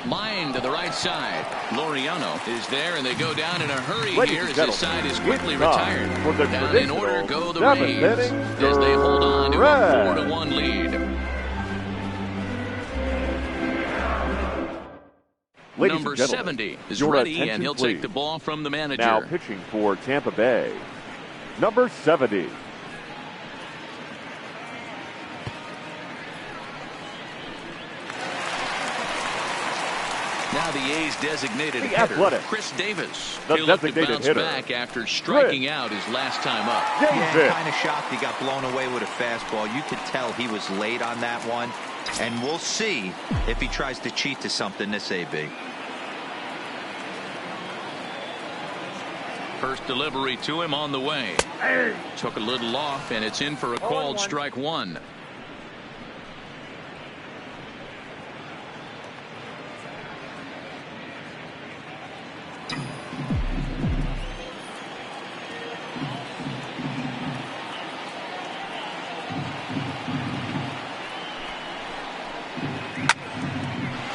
Line to the right side. Laureano is there, and they go down in a hurry here as this side is quickly retired. Down in order go the Rays as they hold on to a 4-1 lead. Number 70 is ready, and he'll take the ball from the manager. Now pitching for Tampa Bay, number 70. Now the A's designated hitter, Chris Davis. He'll look to bounce back after striking out his last time up. Yeah, kind of shocked he got blown away with a fastball. You could tell he was late on that one. And we'll see if he tries to cheat to something this AB. First delivery to him on the way. Took a little off, and it's in for a called strike 1.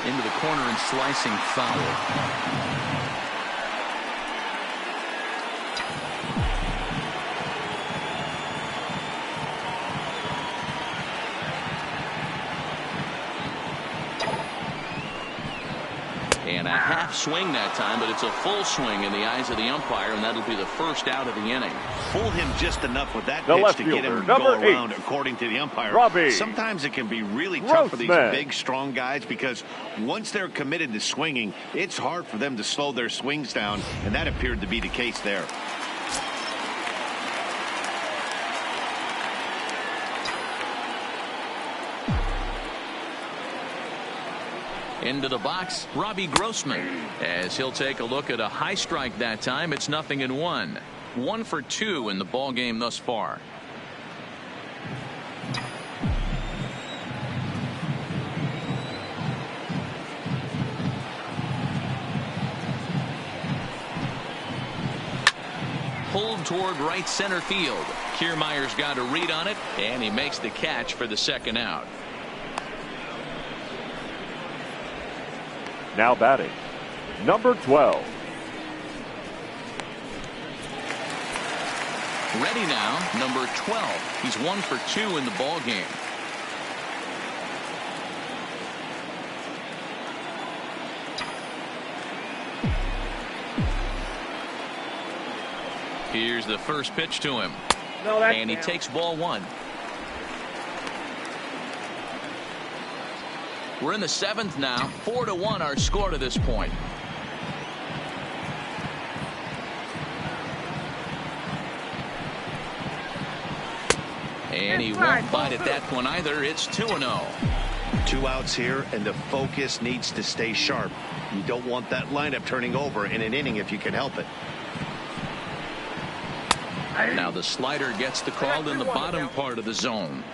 Into the corner and slicing foul. And a half swing that time, but it's a full swing in the eyes of the umpire, and that'll be the first out of the inning. Fooled him just enough with that pitch to get him to go around, according to the umpire. Robbie Sometimes it can be really tough for these big, strong guys, because once they're committed to swinging, it's hard for them to slow their swings down, and that appeared to be the case there. Into the box, Robbie Grossman, as he'll take a look at a high strike that time. It's 0-1. 1 for 2 in the ball game thus far. Pulled toward right center field. Kiermaier's got a read on it, and he makes the catch for the second out. Now batting, number 12. Ready now, number 12. He's 1 for 2 in the ball game. Here's the first pitch to him. And he takes ball 1. We're in the 7th now. 4-1 our score to this point. And he won't bite at that one either. It's 2-0. 2 outs here, and the focus needs to stay sharp. You don't want that lineup turning over in an inning if you can help it. Now the slider gets the call in the bottom part of the zone.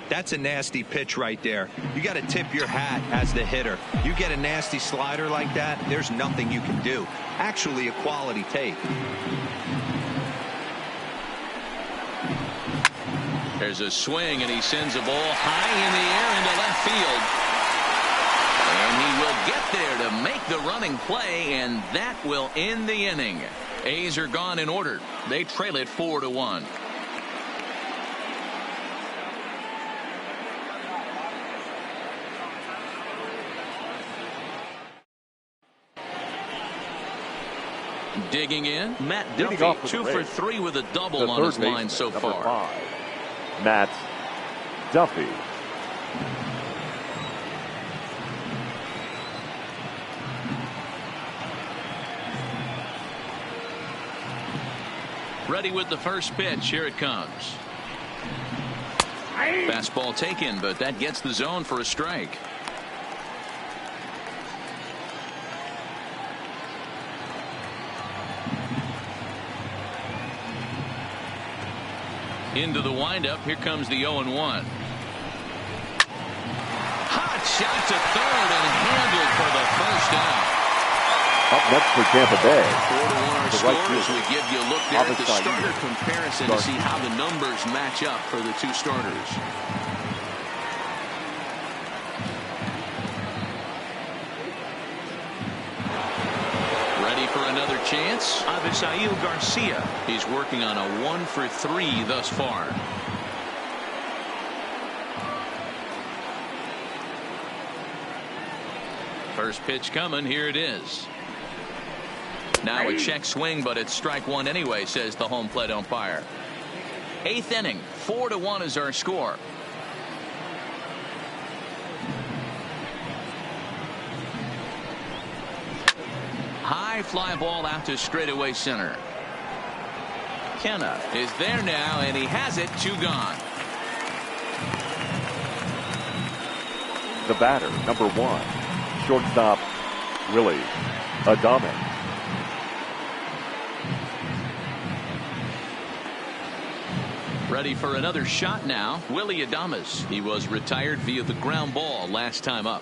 That's a nasty pitch right there. You got to tip your hat as the hitter. You get a nasty slider like that, there's nothing you can do. Actually a quality take. There's a swing, and he sends a ball high in the air into left field. And he will get there to make the running play, and that will end the inning. A's are gone in order. They trail it 4-1. Digging in, Matt Duffy, 2 for 3 with a double on his line so far. 5, Matt Duffy. Ready with the first pitch. Here it comes. Fastball taken, but that gets the zone for a strike. Into the windup. Here comes the 0-1. Hot shot to third and handled for the first out. Up next for Tampa Bay. 4-1 our score as we give you a look there at the Offside starter unit. comparison to see how the numbers match up for the 2 starters. Ready for another chance? Avisail Garcia. He's working on a 1 for 3 thus far. First pitch coming. Here it is. Now a check swing, but it's strike 1 anyway, says the home plate umpire. 8th inning. 4-1 is our score. High fly ball out to straightaway center. Kenna is there now, and he has it. 2 gone. The batter, number 1, shortstop Willie Adames. Ready for another shot now. Willie Adames. He was retired via the ground ball last time up.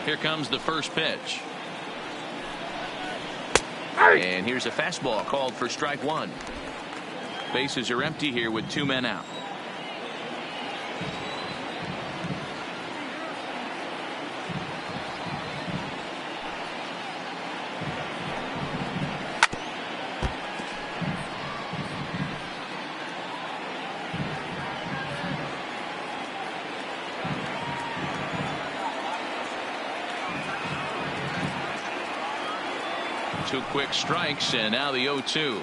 Here comes the first pitch. And here's a fastball called for strike 1. Bases are empty here with 2 men out. Two quick strikes, and now the 0-2.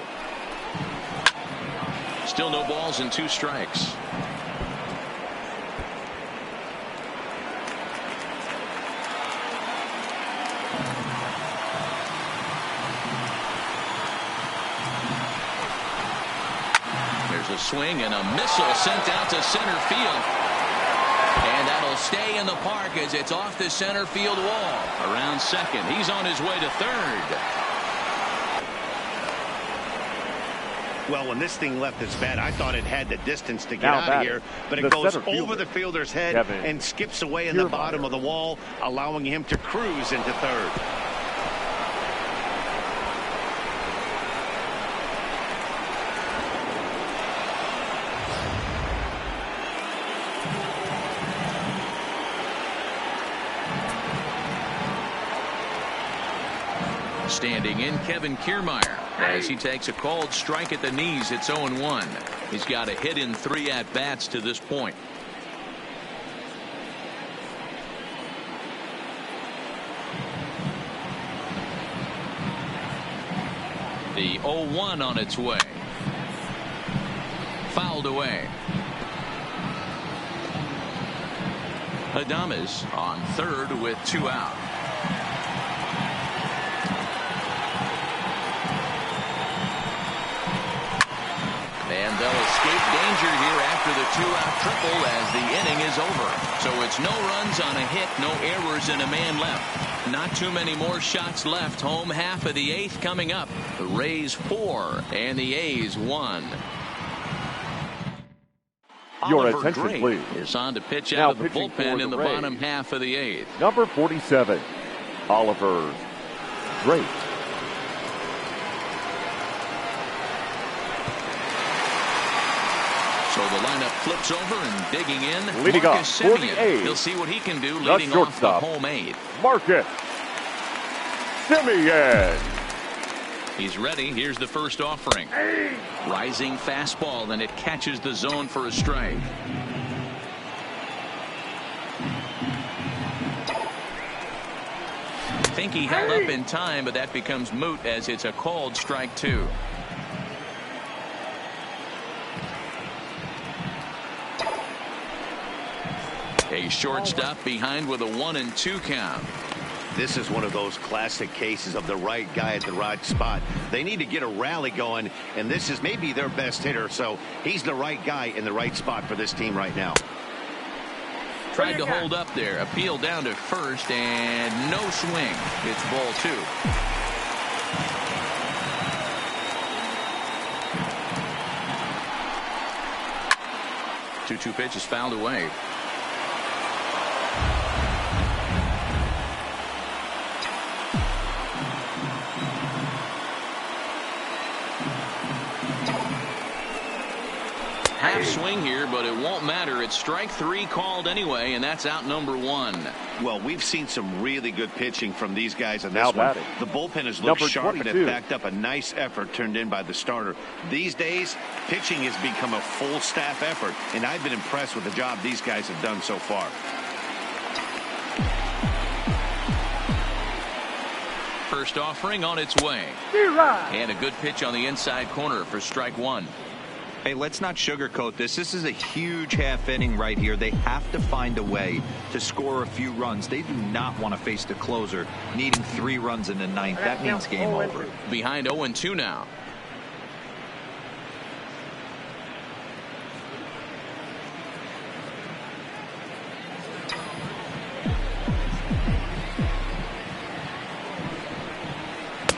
Still no balls and 2 strikes. There's a swing and a missile sent out to center field. And that'll stay in the park as it's off the center field wall. Around second. He's on his way to third. Well, when this thing left his bat, I thought it had the distance to get out of here, but it goes over the fielder's head and skips away in the bottom of the wall, allowing him to cruise into third. Standing in, Kevin Kiermaier, as he takes a called strike at the knees. It's 0-1. He's got a hit in 3 at-bats to this point. The 0-1 on its way. Fouled away. Adames on third with 2 out. And they'll escape danger here after the 2-out triple as the inning is over. So it's no runs on a hit, no errors, and a man left. Not too many more shots left. Home half of the 8th coming up. The Rays 4 and the A's 1. Your Oliver attention, Drake please. is on to pitch Now out of the pitching bullpen for in the the Rays. bottom half of the 8th. Number 47, Oliver Drake. So the lineup flips over and digging in. Leading Marcus off for the Semien. A's. He'll see what he can do The leading off the shortstop. home 8th. Marcus Semien. He's ready. Here's the first offering. Rising fastball, and it catches the zone for a strike. Think he held up in time, but that becomes moot as it's a called strike 2. A shortstop behind with a 1-2 count. This is one of those classic cases of the right guy at the right spot. They need to get a rally going, and this is maybe their best hitter, so he's the right guy in the right spot for this team right now. Tried to hold up there. Appeal down to first, and no swing. It's ball 2. Two pitch is fouled away. Half swing here, but it won't matter. It's strike 3 called anyway, and that's out number 1. Well, we've seen some really good pitching from these guys in this Now one. batting. The bullpen has looked Number sharp, and 22. it backed up a nice effort turned in by the starter. These days, pitching has become a full staff effort, and I've been impressed with the job these guys have done so far. First offering on its way. And a good pitch on the inside corner for strike 1. Hey, let's not sugarcoat this. This is a huge half inning right here. They have to find a way to score a few runs. They do not want to face the closer needing 3 runs in the 9th. That means game over. Behind 0-2 now.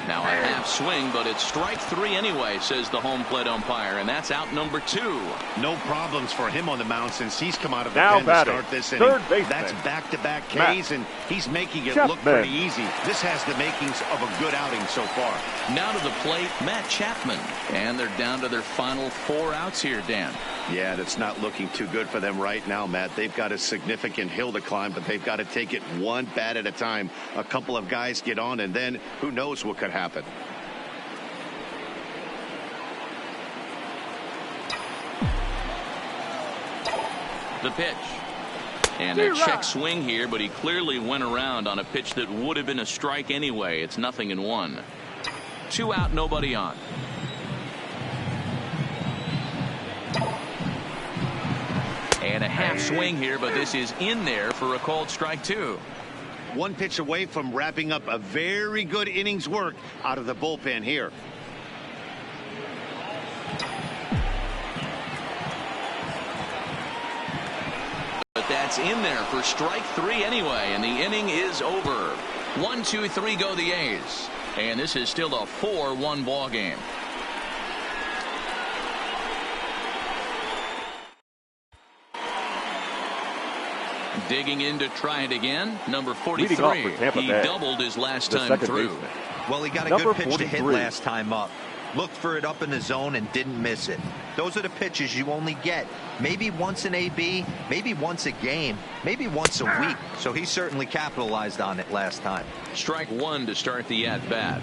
Now a half swing, but it's strike 3 anyway, says the home plate umpire, and that's out number 2. No problems for him on the mound since he's come out of the Now pen to batting, start this inning. third baseman. That's back-to-back Matt Ks, and he's making it Chapman. look pretty easy. This has the makings of a good outing so far. Now to the plate, Matt Chapman. And they're down to their final 4 outs here, Dan. Yeah, that's not looking too good for them right now, Matt. They've got a significant hill to climb, but they've got to take it one bat at a time. A couple of guys get on, and then who knows what could happen. The pitch. And a check swing here, but he clearly went around on a pitch that would have been a strike anyway. It's 0-1. 2 out, nobody on. And a half swing here, but this is in there for a called strike 2. One pitch away from wrapping up a very good innings work out of the bullpen here. gets in there for strike 3 anyway, and the inning is over. 1, 2, 3 go the A's. And this is still a 4-1 ball game. Digging in to try it again, number 43. He doubled his last time through. Baseman. Well, he got a good pitch to hit last time up. Looked for it up in the zone and didn't miss it. Those are the pitches you only get maybe once in AB, maybe once a game, maybe once a week. So he certainly capitalized on it last time. Strike 1 to start the at-bat.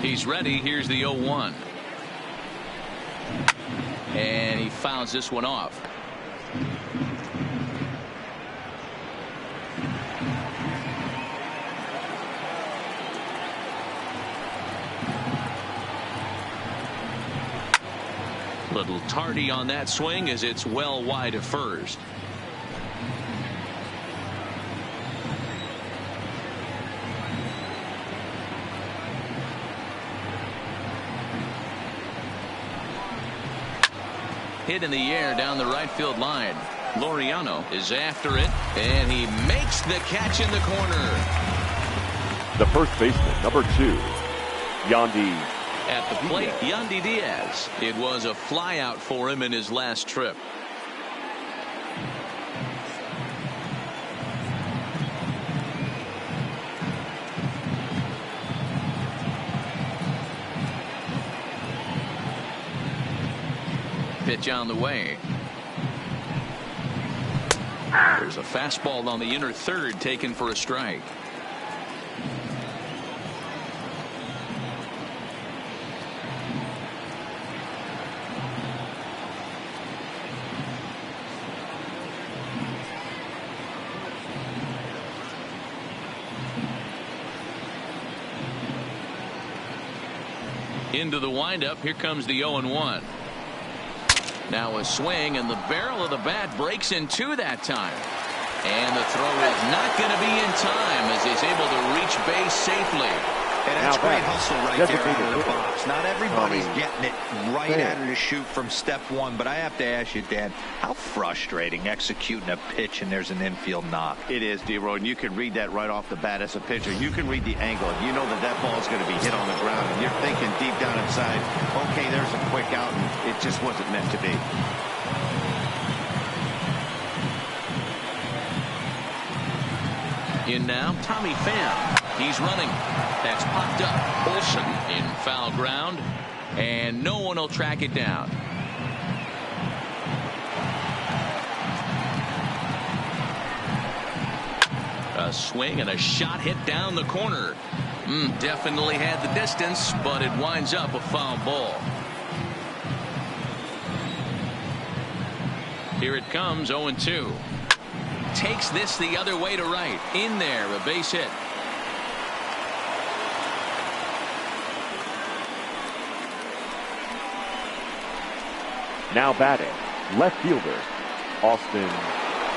He's ready. Here's the 0-1. And he fouls this one off. Little tardy on that swing as it's well wide of first. Hit in the air down the right field line. Laureano is after it, and he makes the catch in the corner. The first baseman, number 2, Yandy. At the plate, Yandy Diaz. It was a fly out for him in his last trip. Pitch on the way. There's a fastball on the inner third taken for a strike. Into the windup. Here comes the 0-1. Now a swing, and the barrel of the bat breaks in two that time. And the throw is not going to be in time as he's able to reach base safely. And that's great hustle right there out of the box. Not everybody's getting it right out of the chute from step one, but I have to ask you, Dan, how frustrating executing a pitch and there's an infield knock. It is, D-Roy, and you can read that right off the bat as a pitcher. You can read the angle. You know that that ball is going to be hit on the ground, and you're thinking deep down inside, okay, there's a quick out, and it just wasn't meant to be. In now, Tommy Pham. He's running. That's popped up. Olson in foul ground, and no one will track it down. A swing and a shot hit down the corner. Definitely had the distance, but it winds up a foul ball. Here it comes, 0-2. Takes this the other way to right. In there, a base hit. Now batting, left fielder, Austin.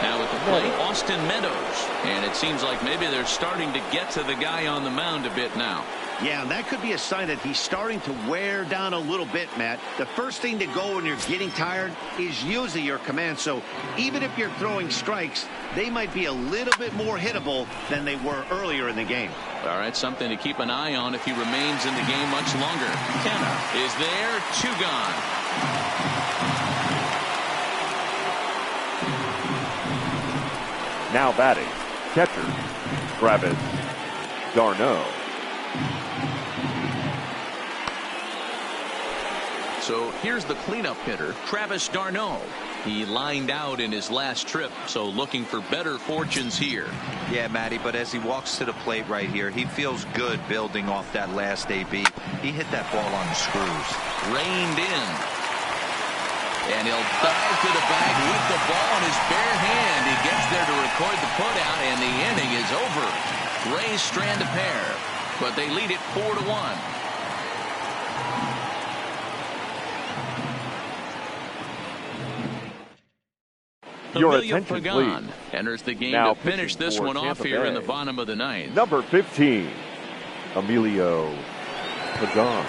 Now at the plate, Austin Meadows. And it seems like maybe they're starting to get to the guy on the mound a bit now. Yeah, and that could be a sign that he's starting to wear down a little bit, Matt. The first thing to go when you're getting tired is usually your command. So even if you're throwing strikes, they might be a little bit more hittable than they were earlier in the game. All right, something to keep an eye on if he remains in the game much longer. Kenna is there, 2 gone. Now batting, catcher, Travis d'Arnaud. So here's the cleanup hitter, Travis d'Arnaud. He lined out in his last trip, so looking for better fortunes here. Yeah, Matty, but as he walks to the plate right here, he feels good building off that last AB. He hit that ball on the screws. Reined in. And he'll dive to the bag with the ball in his bare hand. He gets there to record the putout, and the inning is over. Rays strand a pair, but they lead it 4-1. Your Emilio attention, Pagan please. enters the game Now to finish this pitching one for off Tampa here in Bay. the bottom of the ninth. Number 15, Emilio Pagan.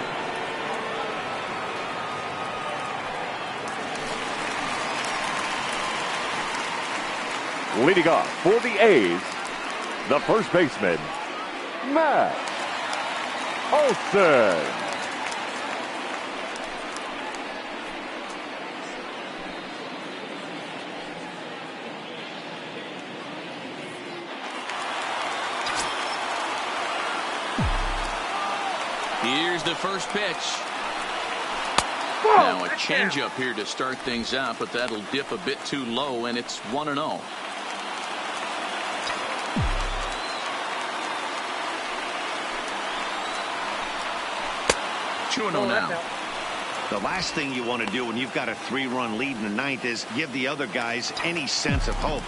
Leading off for the A's, the first baseman, Matt Olson. Here's the first pitch. Now a changeup here to start things out, but that'll dip a bit too low, and it's 1-0. 2-0 now. The last thing you want to do when you've got a 3-run lead in the ninth is give the other guys any sense of hope.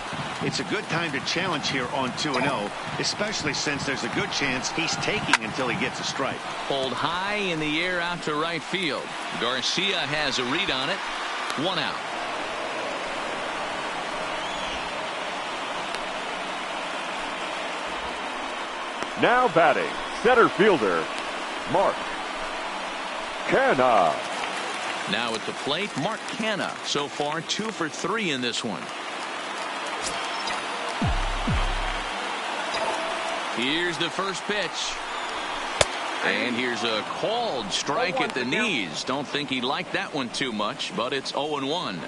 It's a good time to challenge here on 2-0, especially since there's a good chance he's taking until he gets a strike. Pulled high in the air out to right field. Garcia has a read on it. 1 out. Now batting, center fielder, Mark Canha. Now at the plate, Mark Canha. So far, 2 for 3 in this one. Here's the first pitch. And here's a called strike at the knees. Don't think he liked that one too much, but it's 0-1.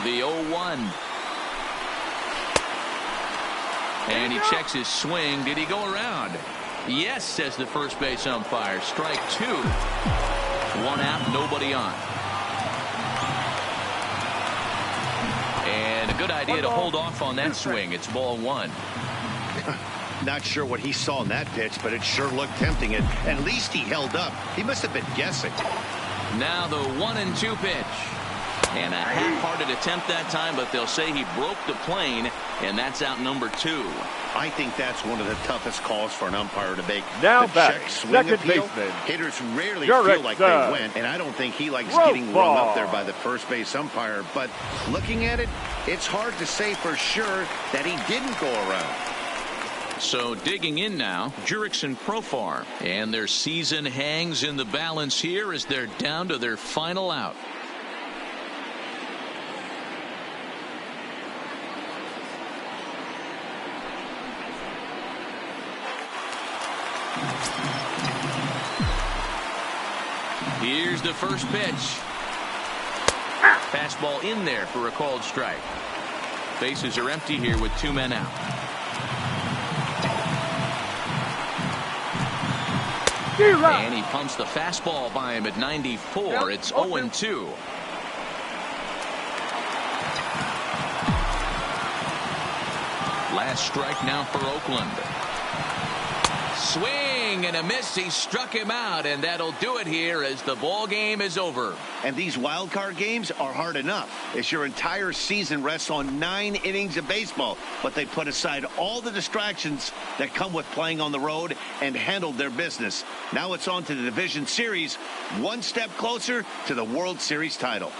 The 0-1. And he checks his swing. Did he go around? Yes, says the first base umpire. Strike 2. 1 out, nobody on. And a good idea to hold off on that swing. It's ball 1. Not sure what he saw in that pitch, but it sure looked tempting. And at least he held up. He must have been guessing. Now the 1-2 pitch. And a half-hearted attempt that time, but they'll say he broke the plane, and that's out number 2. I think that's one of the toughest calls for an umpire to make. Now the batting, check swing second appeal. baseman, Hitters rarely Jurickson. feel like they went, and I don't think he likes getting rung up there by the first base umpire. But looking at it, it's hard to say for sure that he didn't go around. So digging in now, Jurickson Profar, and their season hangs in the balance here as they're down to their final out. Here's the first pitch. Fastball in there for a called strike. Bases are empty here with 2 men out. And he pumps the fastball by him at 94. It's 0-2. Last strike now for Oakland. Swing and a miss. He struck him out, and that'll do it here as the ball game is over. And these wild card games are hard enough as your entire season rests on 9 innings of baseball. But they put aside all the distractions that come with playing on the road and handled their business. Now it's on to the division series, one step closer to the World Series title.